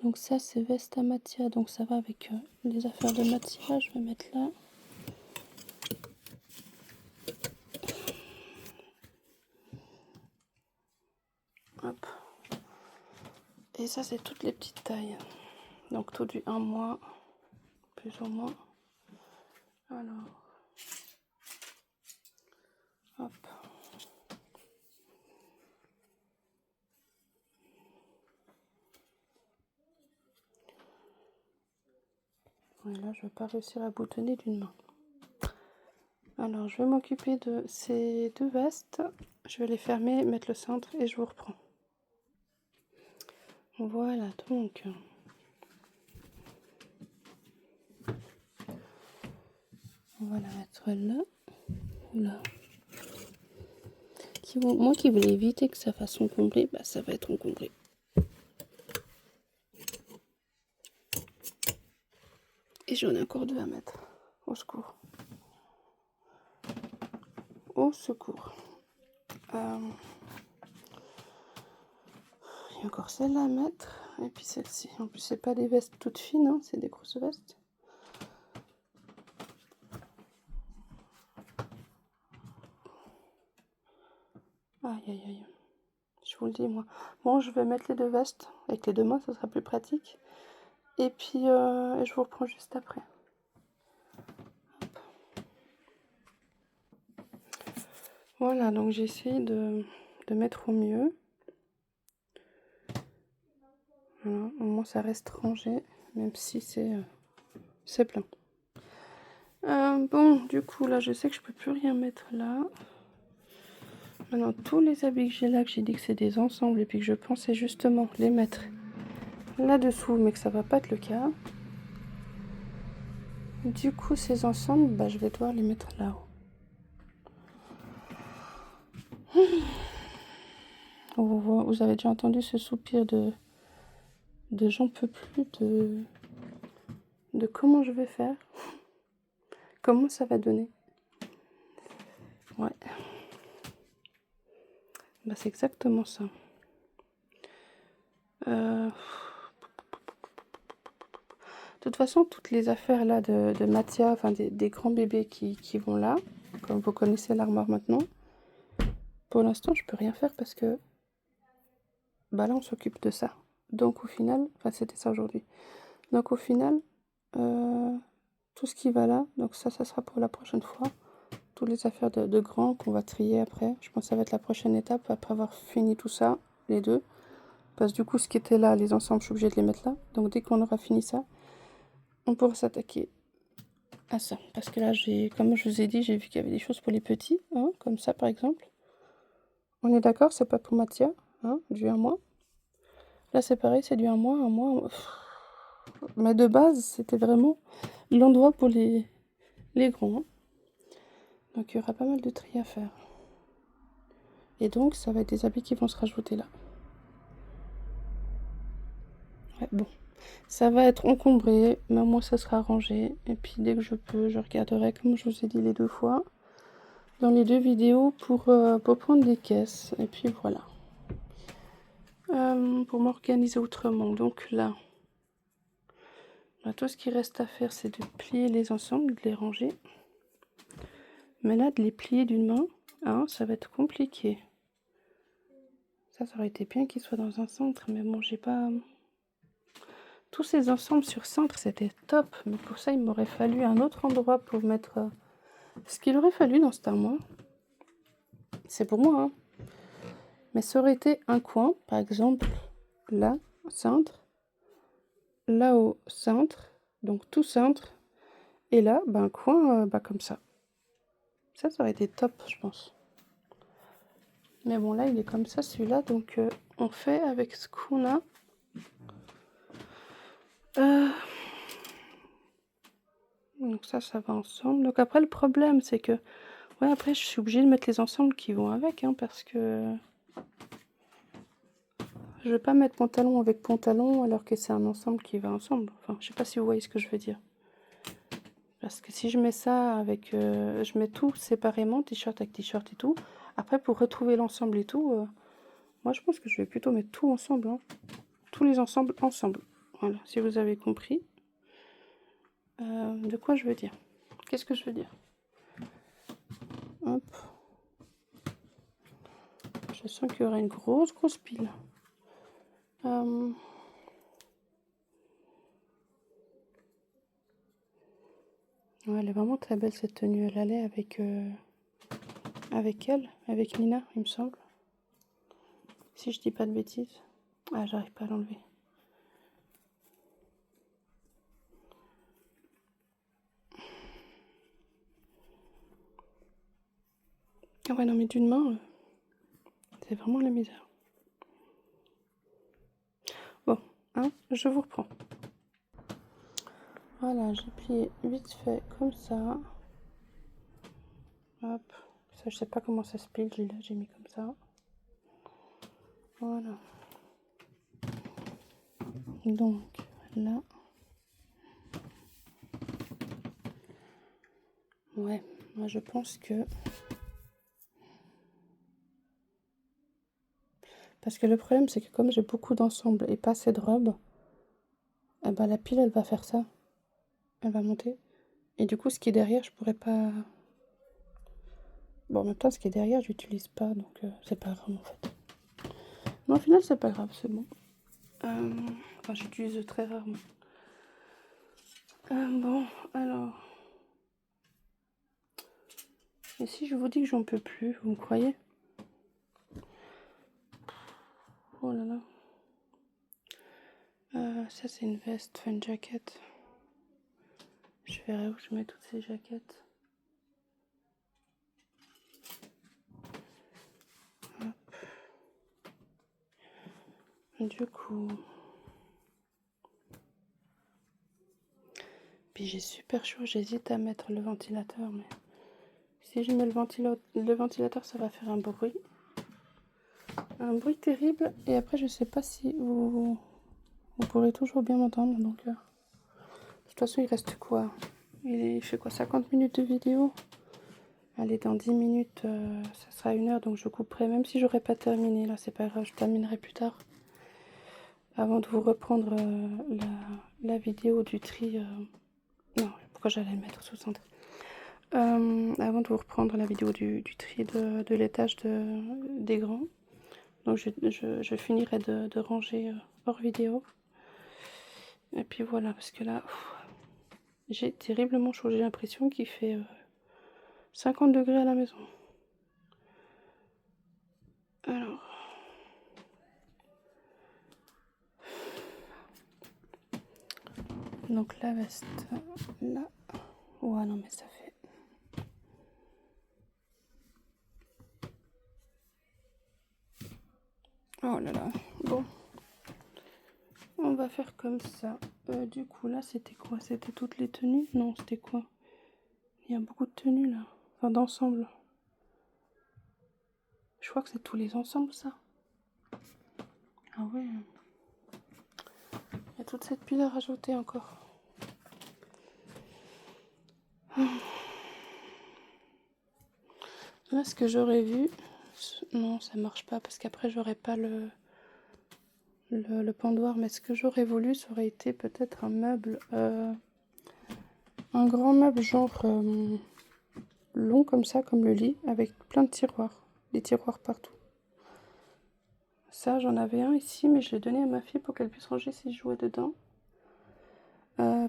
Donc ça, c'est veste à Mathia. Donc ça va avec les affaires de Mathia. Je vais mettre là. Hop. Et ça, c'est toutes les petites tailles. Donc tout du 1 mois, plus ou moins. Alors, hop. Et là, je vais pas réussir à boutonner d'une main. Alors, je vais m'occuper de ces deux vestes. Je vais les fermer, mettre le cintre et je vous reprends. Voilà, donc... On va la mettre là. Là. Moi qui voulais éviter que ça fasse encombré, bah ça va être encombré. Et j'en ai encore deux à mettre. Au secours. Au secours. Il y a encore celle-là à mettre. Et puis celle-ci. En plus, c'est pas des vestes toutes fines, hein, c'est des grosses vestes. Aïe, aïe, aïe. Je vous le dis, moi. Bon, je vais mettre les deux vestes. Avec les deux mains, ça sera plus pratique. Et puis, je vous reprends juste après. Hop. Voilà, donc j'ai essayé de mettre au mieux. Voilà, au moins ça reste rangé, même si c'est plein. Bon, du coup, là, je sais que je peux plus rien mettre là. Maintenant, tous les habits que j'ai là, que j'ai dit que c'est des ensembles, et puis que je pensais justement les mettre là-dessous, mais que ça va pas être le cas. Du coup, ces ensembles, bah, je vais devoir les mettre là-haut. Vous avez déjà entendu ce soupir de j'en peux plus de comment je vais faire, comment ça va donner. Ouais. Bah, c'est exactement ça. toute façon, toutes les affaires là de Mathia, enfin des grands bébés qui vont là, comme vous connaissez l'armoire maintenant, pour l'instant, je peux rien faire parce que bah là, on s'occupe de ça. Donc au final, enfin c'était ça aujourd'hui. Donc au final, tout ce qui va là, donc ça sera pour la prochaine fois. Toutes les affaires de grands qu'on va trier après. Je pense que ça va être la prochaine étape après avoir fini tout ça, les deux. Parce que du coup, ce qui était là, les ensembles, je suis obligée de les mettre là. Donc dès qu'on aura fini ça, on pourra s'attaquer à ça. Parce que là, comme je vous ai dit, j'ai vu qu'il y avait des choses pour les petits, hein, comme ça par exemple. On est d'accord, c'est pas pour Mathia, hein, du 1 mois. Là, c'est pareil, c'est du 1 mois, 1 mois. Mais de base, c'était vraiment l'endroit pour les grands. Hein. Donc, il y aura pas mal de tri à faire. Et donc, ça va être des habits qui vont se rajouter là. Ouais, bon. Ça va être encombré, mais moi, ça sera rangé. Et puis, dès que je peux, je regarderai, comme je vous ai dit les 2 fois, dans les 2 vidéos pour prendre des caisses. Et puis, voilà. Pour m'organiser autrement. Donc là, tout ce qui reste à faire, c'est de plier les ensembles, de les ranger. Mais là, de les plier d'une main, hein, ça va être compliqué. Ça aurait été bien qu'il soit dans un centre, mais bon, j'ai pas... Tous ces ensembles sur centre, c'était top. Mais pour ça, il m'aurait fallu un autre endroit pour mettre... Ce qu'il aurait fallu dans cet armoire, c'est pour moi, hein. Mais ça aurait été un coin, par exemple, là, centre, là-haut, centre, donc tout centre, et là, ben, un coin comme ça. Ça aurait été top, je pense. Mais bon, là, il est comme ça, celui-là, donc on fait avec ce qu'on a. Donc ça va ensemble. Donc après, le problème, c'est que... Ouais, après, je suis obligée de mettre les ensembles qui vont avec, hein, parce que... Je vais pas mettre pantalon avec pantalon, alors que c'est un ensemble qui va ensemble. Enfin, je sais pas si vous voyez ce que je veux dire. Parce que si je mets ça avec... je mets tout séparément, t-shirt avec t-shirt et tout. Après, pour retrouver l'ensemble et tout, moi, je pense que je vais plutôt mettre tout ensemble, hein. Tous les ensembles ensemble. Voilà, si vous avez compris. De quoi je veux dire. Qu'est-ce que je veux dire? Hop. Je sens qu'il y aura une grosse pile. Ouais, elle est vraiment très belle cette tenue. Elle allait avec elle, avec Nina, il me semble. Si je dis pas de bêtises. Ah, j'arrive pas à l'enlever. Ah ouais, non, mais d'une main, c'est vraiment la misère. Bon, hein, je vous reprends. Voilà, j'ai plié vite fait comme ça. Hop, ça je sais pas comment ça se plie, j'ai mis comme ça. Voilà. Donc là. Ouais, moi je pense que... Parce que le problème c'est que comme j'ai beaucoup d'ensemble et pas assez de robes, eh ben, la pile elle va faire ça. Elle va monter. Et du coup ce qui est derrière je pourrais pas... Bon, en même temps, ce qui est derrière, je l'utilise pas, donc c'est pas grave en fait. Mais au final, c'est pas grave, c'est bon. Enfin, j'utilise très rarement. Bon, alors. Et si je vous dis que j'en peux plus, vous me croyez? Oh là là. Ça, c'est une veste, enfin une jaquette. Je verrai où je mets toutes ces jaquettes. Hop. Du coup... Puis j'ai super chaud, j'hésite à mettre le ventilateur, mais... Si je mets le ventilateur, ça va faire un bruit. Un bruit terrible. Et après, je sais pas si vous pourrez toujours bien m'entendre. Donc, de toute façon, il reste quoi? Il fait quoi? 50 minutes de vidéo? Allez, dans 10 minutes, ça sera 1 heure. Donc, je couperai. Même si j'aurais pas terminé, là, c'est pas grave. Je terminerai plus tard. avant de vous reprendre la vidéo du tri. Non, pourquoi j'allais le mettre sous centre. Avant de vous reprendre la vidéo du tri de l'étage des grands. Donc je finirai de ranger hors vidéo. Et puis voilà, parce que là, j'ai terriblement chaud. J'ai l'impression qu'il fait 50 degrés à la maison. Alors. Donc la veste, là. Ouais, non, mais ça fait... Oh là là. Bon. On va faire comme ça. Du coup, là, c'était quoi? C'était toutes les tenues? Non, c'était quoi? Il y a beaucoup de tenues, là. Enfin, d'ensemble. Je crois que c'est tous les ensembles, ça. Ah ouais. Il y a toute cette pile à rajouter encore. Là, ce que j'aurais vu... Non, ça marche pas, parce qu'après, j'aurais pas le pendoir. Mais ce que j'aurais voulu, ça aurait été peut-être un meuble... un grand meuble, genre... long comme ça, comme le lit, avec plein de tiroirs. Des tiroirs partout. Ça, j'en avais un ici, mais je l'ai donné à ma fille pour qu'elle puisse ranger ses jouets dedans.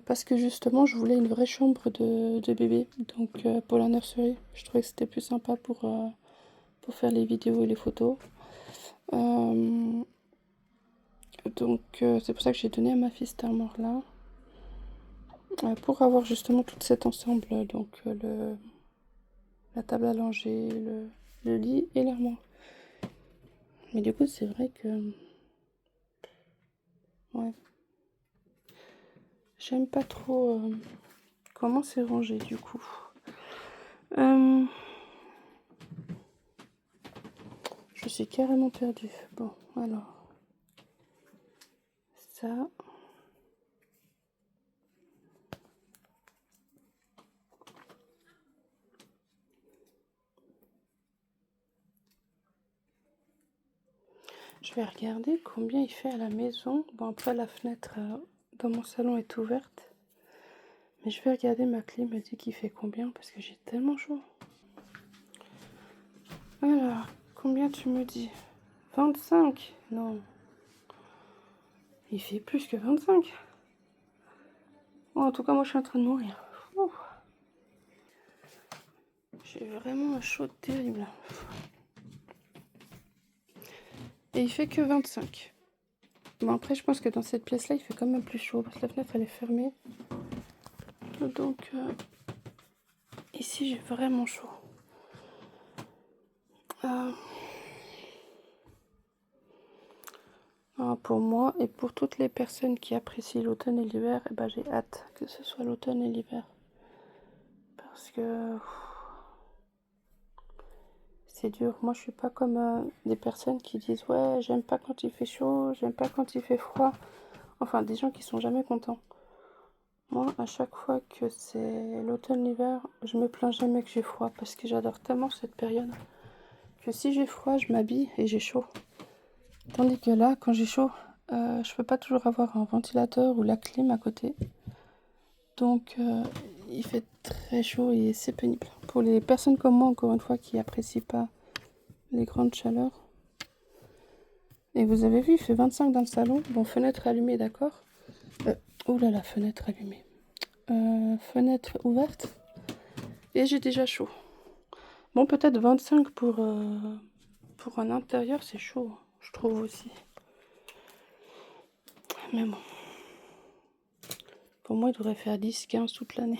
Parce que justement, je voulais une vraie chambre de bébé. Donc, pour la nurserie, je trouvais que c'était plus sympa pour faire les vidéos et les photos. Donc, c'est pour ça que j'ai donné à ma fille cette armoire-là. Pour avoir justement tout cet ensemble. Donc, la table à langer, le lit et l'armoire. Mais du coup, c'est vrai que... Ouais. J'aime pas trop comment c'est rangé, du coup. Je suis carrément perdue. Bon, alors... Ça... Je vais regarder combien il fait à la maison. Bon, après, la fenêtre dans mon salon est ouverte. Mais je vais regarder, ma clé me dit qu'il fait combien parce que j'ai tellement chaud. Alors, combien tu me dis? 25? Non. Il fait plus que 25. Oh, en tout cas, moi, je suis en train de mourir. Ouh. J'ai vraiment un chaud terrible. Et il fait que 25. Bon, après, je pense que dans cette pièce-là, il fait quand même plus chaud parce que la fenêtre, elle est fermée. Donc, ici, j'ai vraiment chaud. Pour moi et pour toutes les personnes qui apprécient l'automne et l'hiver, eh ben, j'ai hâte que ce soit l'automne et l'hiver. Parce que c'est dur. Moi, je suis pas comme des personnes qui disent ouais, j'aime pas quand il fait chaud, j'aime pas quand il fait froid. Enfin, des gens qui sont jamais contents. Moi, à chaque fois que c'est l'automne, l'hiver, je me plains jamais que j'ai froid parce que j'adore tellement cette période que si j'ai froid, je m'habille et j'ai chaud. Tandis que là, quand j'ai chaud, je peux pas toujours avoir un ventilateur ou la clim à côté. Donc, il fait très chaud et c'est pénible. Pour les personnes comme moi, encore une fois, qui apprécient pas les grandes chaleurs. Et vous avez vu, il fait 25 dans le salon. Bon, fenêtre allumée, d'accord. Oh là là, fenêtre allumée. Fenêtre ouverte. Et j'ai déjà chaud. Bon, peut-être 25 pour un intérieur, c'est chaud, je trouve aussi. Mais bon. Pour moi, il devrait faire 10, 15 toute l'année.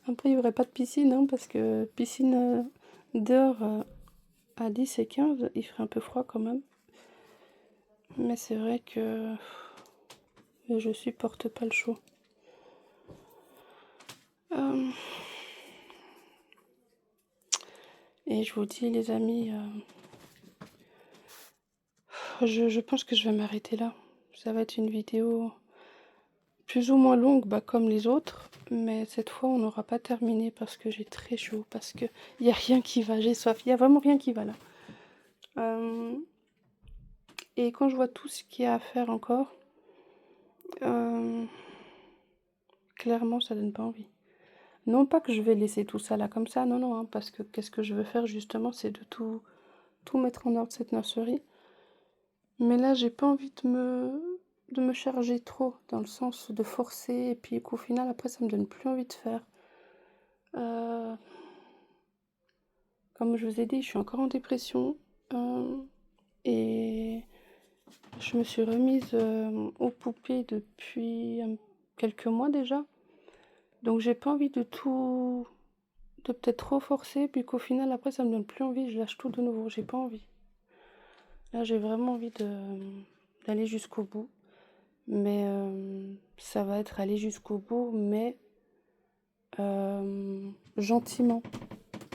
Après, il n'y aurait pas de piscine, hein, parce que piscine dehors à 10 et 15, il ferait un peu froid quand même. Mais c'est vrai que je supporte pas le chaud. Et je vous dis, les amis, je pense que je vais m'arrêter là. Ça va être une vidéo plus ou moins longue, bah, comme les autres. Mais cette fois, on n'aura pas terminé parce que j'ai très chaud. Parce qu'il n'y a rien qui va, j'ai soif. Il n'y a vraiment rien qui va là. Et quand je vois tout ce qu'il y a à faire encore, clairement, ça donne pas envie. Non pas que je vais laisser tout ça là comme ça, non, non, hein, parce que qu'est-ce que je veux faire justement, c'est de tout mettre en ordre cette nurserie. Mais là, j'ai pas envie de me charger trop, dans le sens de forcer, et puis qu'au final, après, ça me donne plus envie de faire. Comme je vous ai dit, je suis encore en dépression, et je me suis remise aux poupées depuis quelques mois déjà. Donc j'ai pas envie de peut-être trop forcer, puis qu'au final, après, ça me donne plus envie, je lâche tout de nouveau, j'ai pas envie. Là, j'ai vraiment envie d'aller jusqu'au bout. Mais ça va être aller jusqu'au bout, mais gentiment.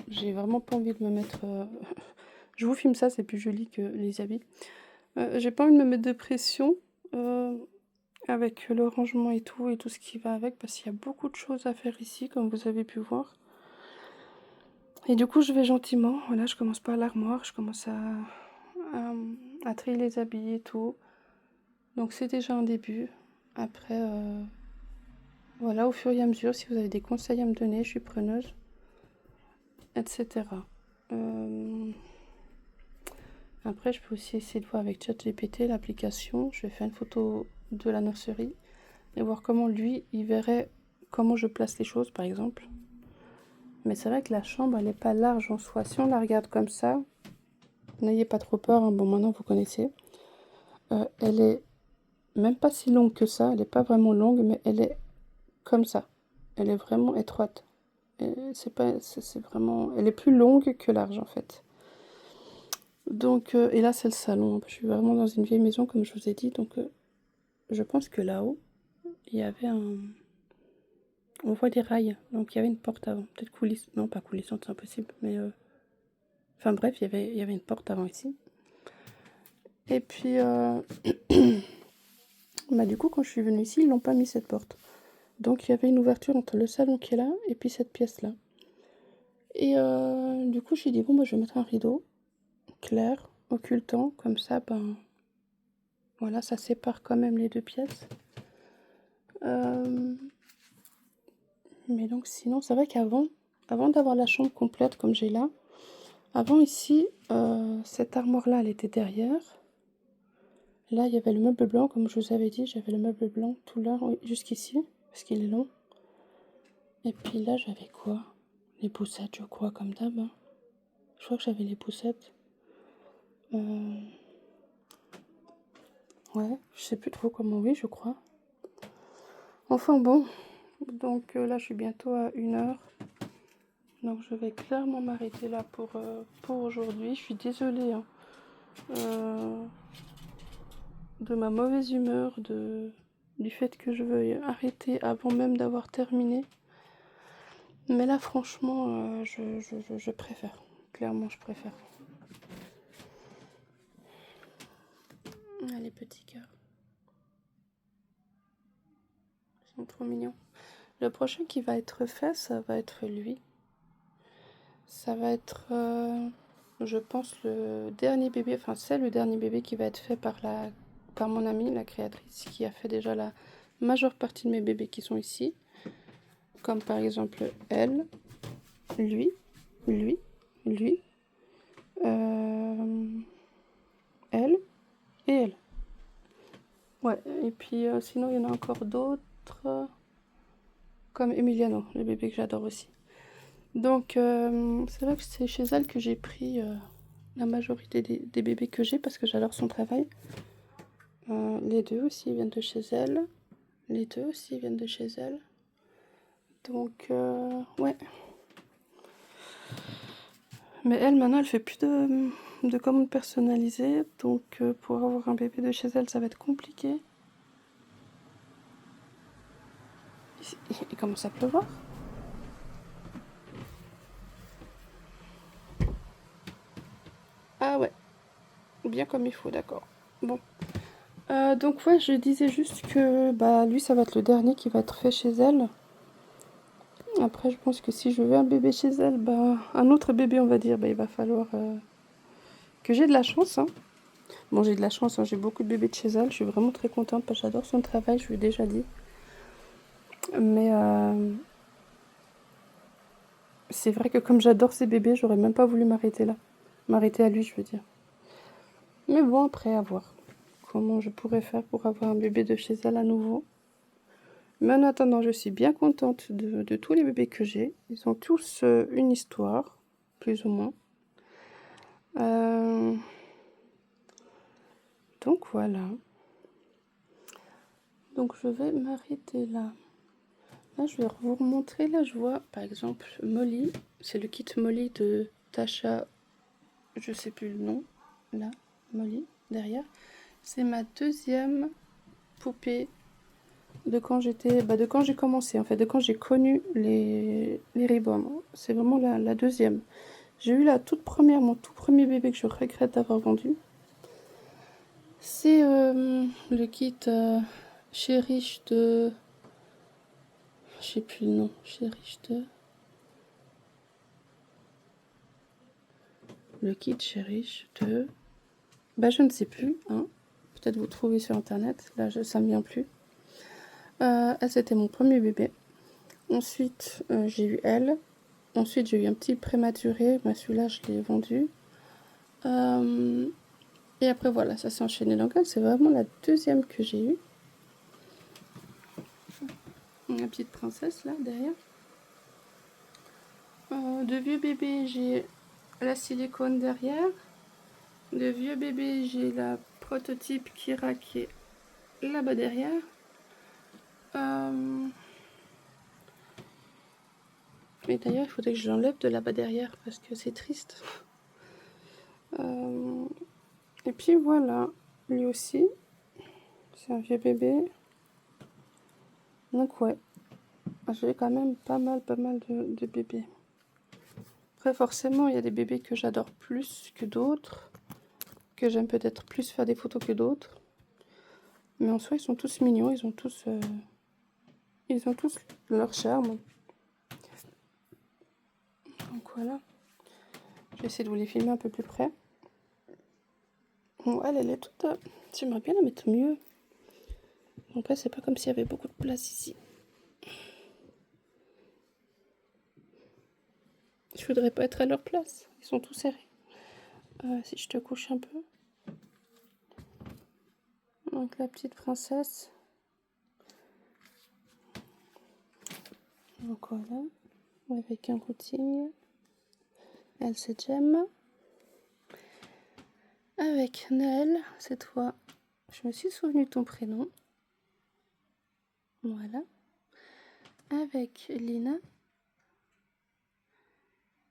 J'ai vraiment pas envie de me mettre... Je vous filme ça, c'est plus joli que les habits. J'ai pas envie de me mettre de pression avec le rangement et tout ce qui va avec, parce qu'il y a beaucoup de choses à faire ici, comme vous avez pu voir. Et du coup, je vais gentiment. Voilà, je commence par l'armoire, je commence à trier les habits et tout. Donc c'est déjà un début. Après, voilà, au fur et à mesure, si vous avez des conseils à me donner, je suis preneuse, etc. Après, je peux aussi essayer de voir avec ChatGPT, l'application. Je vais faire une photo de la nurserie et voir comment lui, il verrait comment je place les choses, par exemple. Mais c'est vrai que la chambre, elle n'est pas large en soi. Si on la regarde comme ça, n'ayez pas trop peur, hein. Bon, maintenant, vous connaissez. Elle est même pas si longue que ça. Elle n'est pas vraiment longue, mais elle est comme ça. Elle est vraiment étroite. C'est vraiment... Elle est plus longue que large, en fait. Donc, et là, c'est le salon. Je suis vraiment dans une vieille maison, comme je vous ai dit. Donc, je pense que là-haut, il y avait un... On voit des rails. Donc, il y avait une porte avant. Peut-être coulisse. Non, pas coulissante, c'est impossible. Mais... Enfin, bref, il y avait une porte avant ici. Et puis... Bah, du coup, quand je suis venue ici, ils n'ont pas mis cette porte. Donc, il y avait une ouverture entre le salon qui est là et puis cette pièce-là. Et du coup, j'ai dit, bon, bah, je vais mettre un rideau clair, occultant. Comme ça, ben... Voilà, ça sépare quand même les deux pièces. Mais donc sinon, c'est vrai qu'avant d'avoir la chambre complète comme j'ai là, avant ici, cette armoire-là, elle était derrière. Là, il y avait le meuble blanc, comme je vous avais dit, j'avais le meuble blanc tout là, jusqu'ici, parce qu'il est long. Et puis là, j'avais quoi? Les poussettes, je crois, comme d'hab. Hein. Je crois que j'avais les poussettes. Ouais, je sais plus trop comment, oui, je crois. Enfin bon, donc là, je suis bientôt à 1h. Donc je vais clairement m'arrêter là pour aujourd'hui. Je suis désolée hein, de ma mauvaise humeur, du fait que je veuille arrêter avant même d'avoir terminé. Mais là franchement, je préfère. Clairement, je préfère. Ah, les petits cœurs. Ils sont trop mignons. Le prochain qui va être fait, ça va être lui. Ça va être, je pense, le dernier bébé. Enfin, c'est le dernier bébé qui va être fait par mon amie, la créatrice, qui a fait déjà la majeure partie de mes bébés qui sont ici. Comme par exemple elle, lui, elle et elle. Ouais, et puis sinon il y en a encore d'autres, comme Emiliano, le bébé que j'adore aussi. Donc c'est vrai que c'est chez elle que j'ai pris la majorité des bébés que j'ai parce que j'adore son travail. Les deux aussi viennent de chez elle. Les deux aussi viennent de chez elle. Donc ouais. Mais elle maintenant elle fait plus de commandes personnalisées. Donc pour avoir un bébé de chez elle ça va être compliqué. Il commence à pleuvoir. Ah ouais. Bien comme il faut, d'accord. Bon. Donc ouais, je disais juste que bah lui ça va être le dernier qui va être fait chez elle. Après je pense que si je veux un bébé chez elle, bah un autre bébé on va dire, bah il va falloir que j'ai de la chance. Hein. Bon, j'ai de la chance, hein, j'ai beaucoup de bébés de chez elle. Je suis vraiment très contente parce que j'adore son travail, je lui ai déjà dit. Mais c'est vrai que comme j'adore ces bébés, j'aurais même pas voulu m'arrêter là. M'arrêter à lui, je veux dire. Mais bon, après, à voir comment je pourrais faire pour avoir un bébé de chez elle à nouveau. Mais en attendant, je suis bien contente de tous les bébés que j'ai. Ils ont tous une histoire, plus ou moins. Donc voilà. Donc je vais m'arrêter là. Là, je vais vous remontrer. Là, je vois par exemple Molly. C'est le kit Molly de Tasha. Je sais plus le nom. Là, Molly, derrière. C'est ma deuxième poupée de quand j'étais, de quand j'ai commencé en fait, de quand j'ai connu les Ribbon. C'est vraiment la deuxième. J'ai eu la toute première, mon tout premier bébé que je regrette d'avoir vendu. C'est le kit Cherish de... Je sais plus le nom. Cherish de... Le kit Cherish de... je ne sais plus. Hein. Peut-être vous trouvez sur internet. Là, ça me vient plus. C'était mon premier bébé. Ensuite, j'ai eu elle. Ensuite, j'ai eu un petit prématuré. Celui-là, je l'ai vendu. Et après, voilà, ça s'est enchaîné. Donc, elle, c'est vraiment la deuxième que j'ai eue. La petite princesse, là, derrière. De vieux bébés, j'ai la silicone derrière. De vieux bébés, j'ai la prototype Kira qui est là-bas derrière. Mais d'ailleurs, il faudrait que je l'enlève de là-bas derrière parce que c'est triste. Et puis voilà, lui aussi, c'est un vieux bébé. Donc ouais, j'ai quand même pas mal de bébés. Après forcément, il y a des bébés que j'adore plus que d'autres, que j'aime peut-être plus faire des photos que d'autres. Mais en soi, ils sont tous mignons, ils ont tous leur charme. Donc voilà, je vais essayer de vous les filmer un peu plus près. Bon, elle est toute... J'aimerais bien la mettre mieux. Après, c'est pas comme s'il y avait beaucoup de place ici. Je voudrais pas être à leur place. Ils sont tous serrés. Si je te couche un peu. Donc la petite princesse. Donc voilà. Avec un routing. Elle c'est Jem. Avec Naël, cette fois, je me suis souvenu de ton prénom. Voilà. Avec Lina.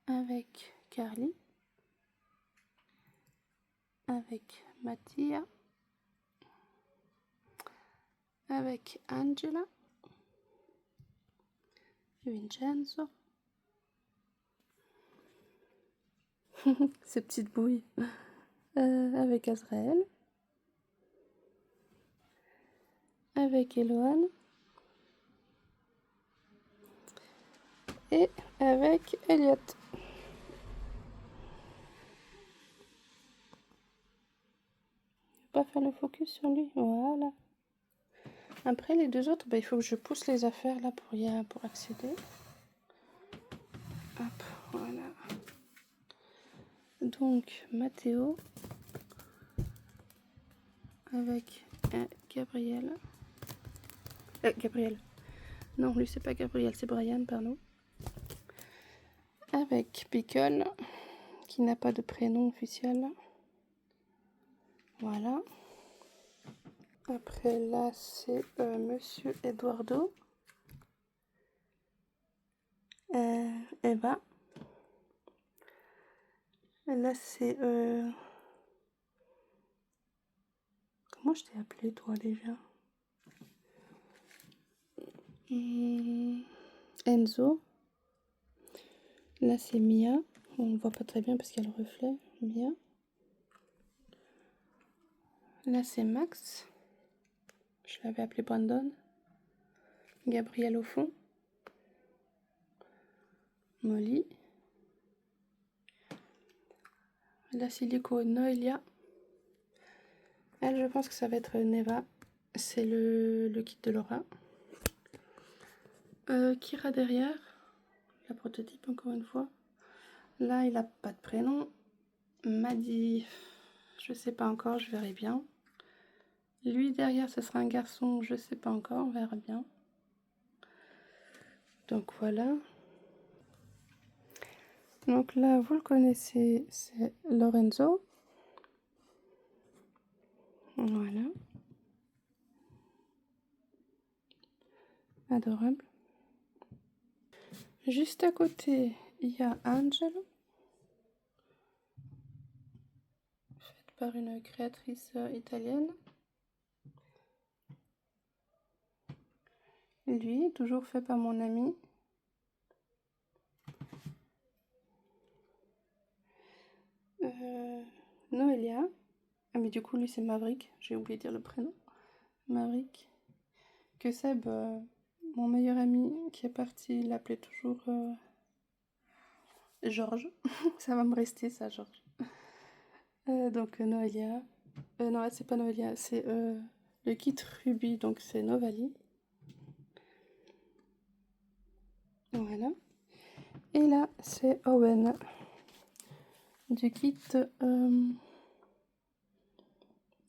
Avec Carly. Avec Mattia. Avec Angela. Vincenzo. Ces petites bouilles. Avec Azrael. Avec Eloane. Et avec Elliot. Pas faire le focus sur lui. Voilà. Après les deux autres, il faut que je pousse les affaires là pour accéder. Hop, voilà. Donc Mathéo avec Gabriel. Gabriel. Non, lui c'est pas Gabriel, c'est Brian, pardon. Avec Pickle, qui n'a pas de prénom officiel. Voilà. Après là c'est Monsieur Eduardo. Eva. Et là c'est... Comment je t'ai appelé toi déjà? Enzo. Là c'est Mia. On ne voit pas très bien parce qu'il y a le reflet. Mia. Là c'est Max. Je l'avais appelé Brandon. Gabriel au fond. Molly. La silico Noelia. Elle, je pense que ça va être Neva. C'est le kit de Laura. Kira derrière. La prototype, encore une fois. Là, il a pas de prénom. Maddy, je sais pas encore, je verrai bien. Lui, derrière, ce sera un garçon, je sais pas encore, on verra bien. Donc voilà. Donc là, vous le connaissez, c'est Lorenzo. Voilà. Adorable. Juste à côté, il y a Angelo. Faite par une créatrice italienne. Lui, toujours fait par mon ami. Noelia. Ah mais du coup, lui, c'est Maverick. J'ai oublié de dire le prénom. Maverick. Que Seb, mon meilleur ami qui est parti, il l'appelait toujours Georges. Ça va me rester ça, Georges. Donc Noelia. Non, c'est pas Noelia, c'est le kit Ruby, donc c'est Novali. Voilà. Et là, c'est Owen. Du kit...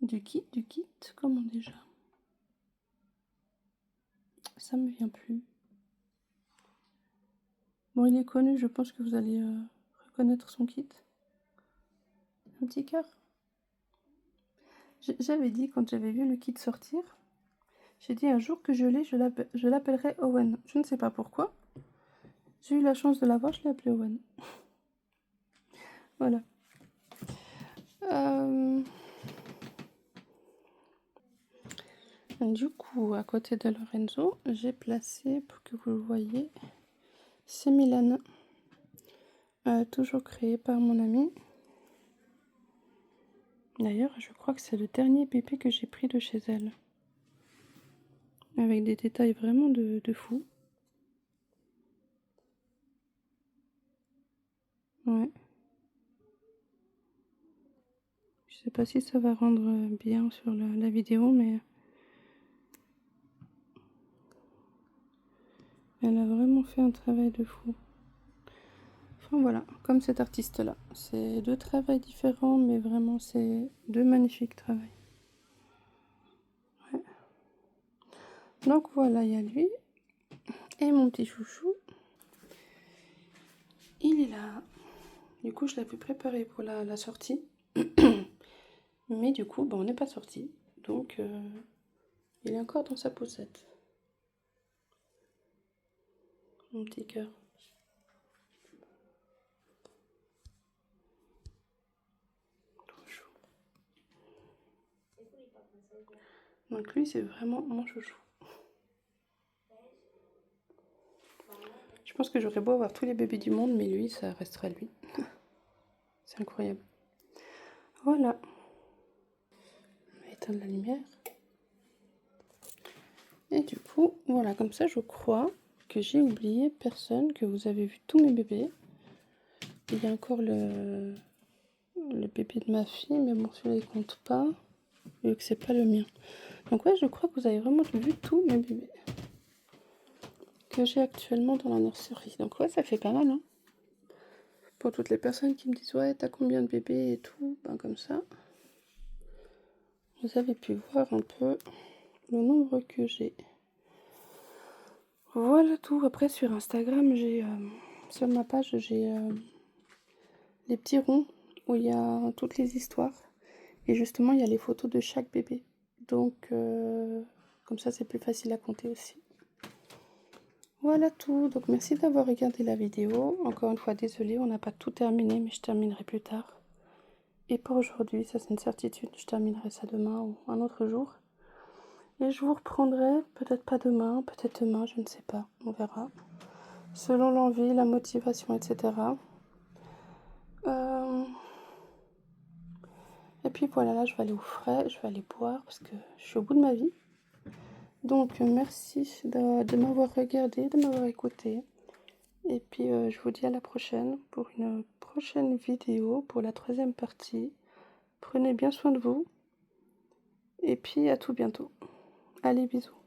du kit, comment déjà? Ça me vient plus. Bon, il est connu, je pense que vous allez reconnaître son kit. Un petit cœur. J'avais dit, quand j'avais vu le kit sortir, j'ai dit un jour que je l'ai, je l'appellerai Owen. Je ne sais pas pourquoi. J'ai eu la chance de l'avoir, je l'ai appelé Owen. Voilà. Du coup, à côté de Lorenzo, j'ai placé, pour que vous le voyez, c'est Milan. Toujours créé par mon ami. D'ailleurs, je crois que c'est le dernier bébé que j'ai pris de chez elle. Avec des détails vraiment de fou. Ouais. Je sais pas si ça va rendre bien sur la vidéo, mais... elle a vraiment fait un travail de fou. Enfin voilà, comme cet artiste-là. C'est deux travails différents, mais vraiment c'est deux magnifiques travaux. Ouais. Donc voilà, il y a lui. Et mon petit chouchou. Il est là. Du coup, je l'avais préparé pour la sortie. Mais du coup, on n'est pas sorti. Donc, il est encore dans sa poussette. Mon petit cœur. Trop chou. Donc lui, c'est vraiment mon chouchou. Je pense que j'aurais beau avoir tous les bébés du monde, mais lui, ça restera lui. C'est incroyable. Voilà. On va éteindre la lumière. Et du coup, voilà, comme ça, je crois que j'ai oublié personne, que vous avez vu tous mes bébés. Il y a encore le bébé de ma fille, mais bon, celui-là, il compte pas, vu que c'est pas le mien. Donc ouais, je crois que vous avez vraiment vu tous mes bébés que j'ai actuellement dans la nurserie. Donc ouais, ça fait pas mal, hein. Pour toutes les personnes qui me disent, ouais, t'as combien de bébés et tout, comme ça, vous avez pu voir un peu le nombre que j'ai. Voilà tout. Après, sur Instagram, j'ai sur ma page, j'ai les petits ronds où il y a toutes les histoires. Et justement, il y a les photos de chaque bébé. Donc, comme ça, c'est plus facile à compter aussi. Voilà tout. Donc, merci d'avoir regardé la vidéo. Encore une fois, désolée, on n'a pas tout terminé, mais je terminerai plus tard. Et pour aujourd'hui, ça c'est une certitude, je terminerai ça demain ou un autre jour. Et je vous reprendrai, peut-être pas demain, peut-être demain, je ne sais pas, on verra. Selon l'envie, la motivation, etc. Et puis voilà, là je vais aller au frais, je vais aller boire parce que je suis au bout de ma vie. Donc merci de m'avoir regardé, de m'avoir écouté. Et puis je vous dis à la prochaine pour une prochaine vidéo, pour la 3e partie. Prenez bien soin de vous. Et puis à tout bientôt. Allez, bisous.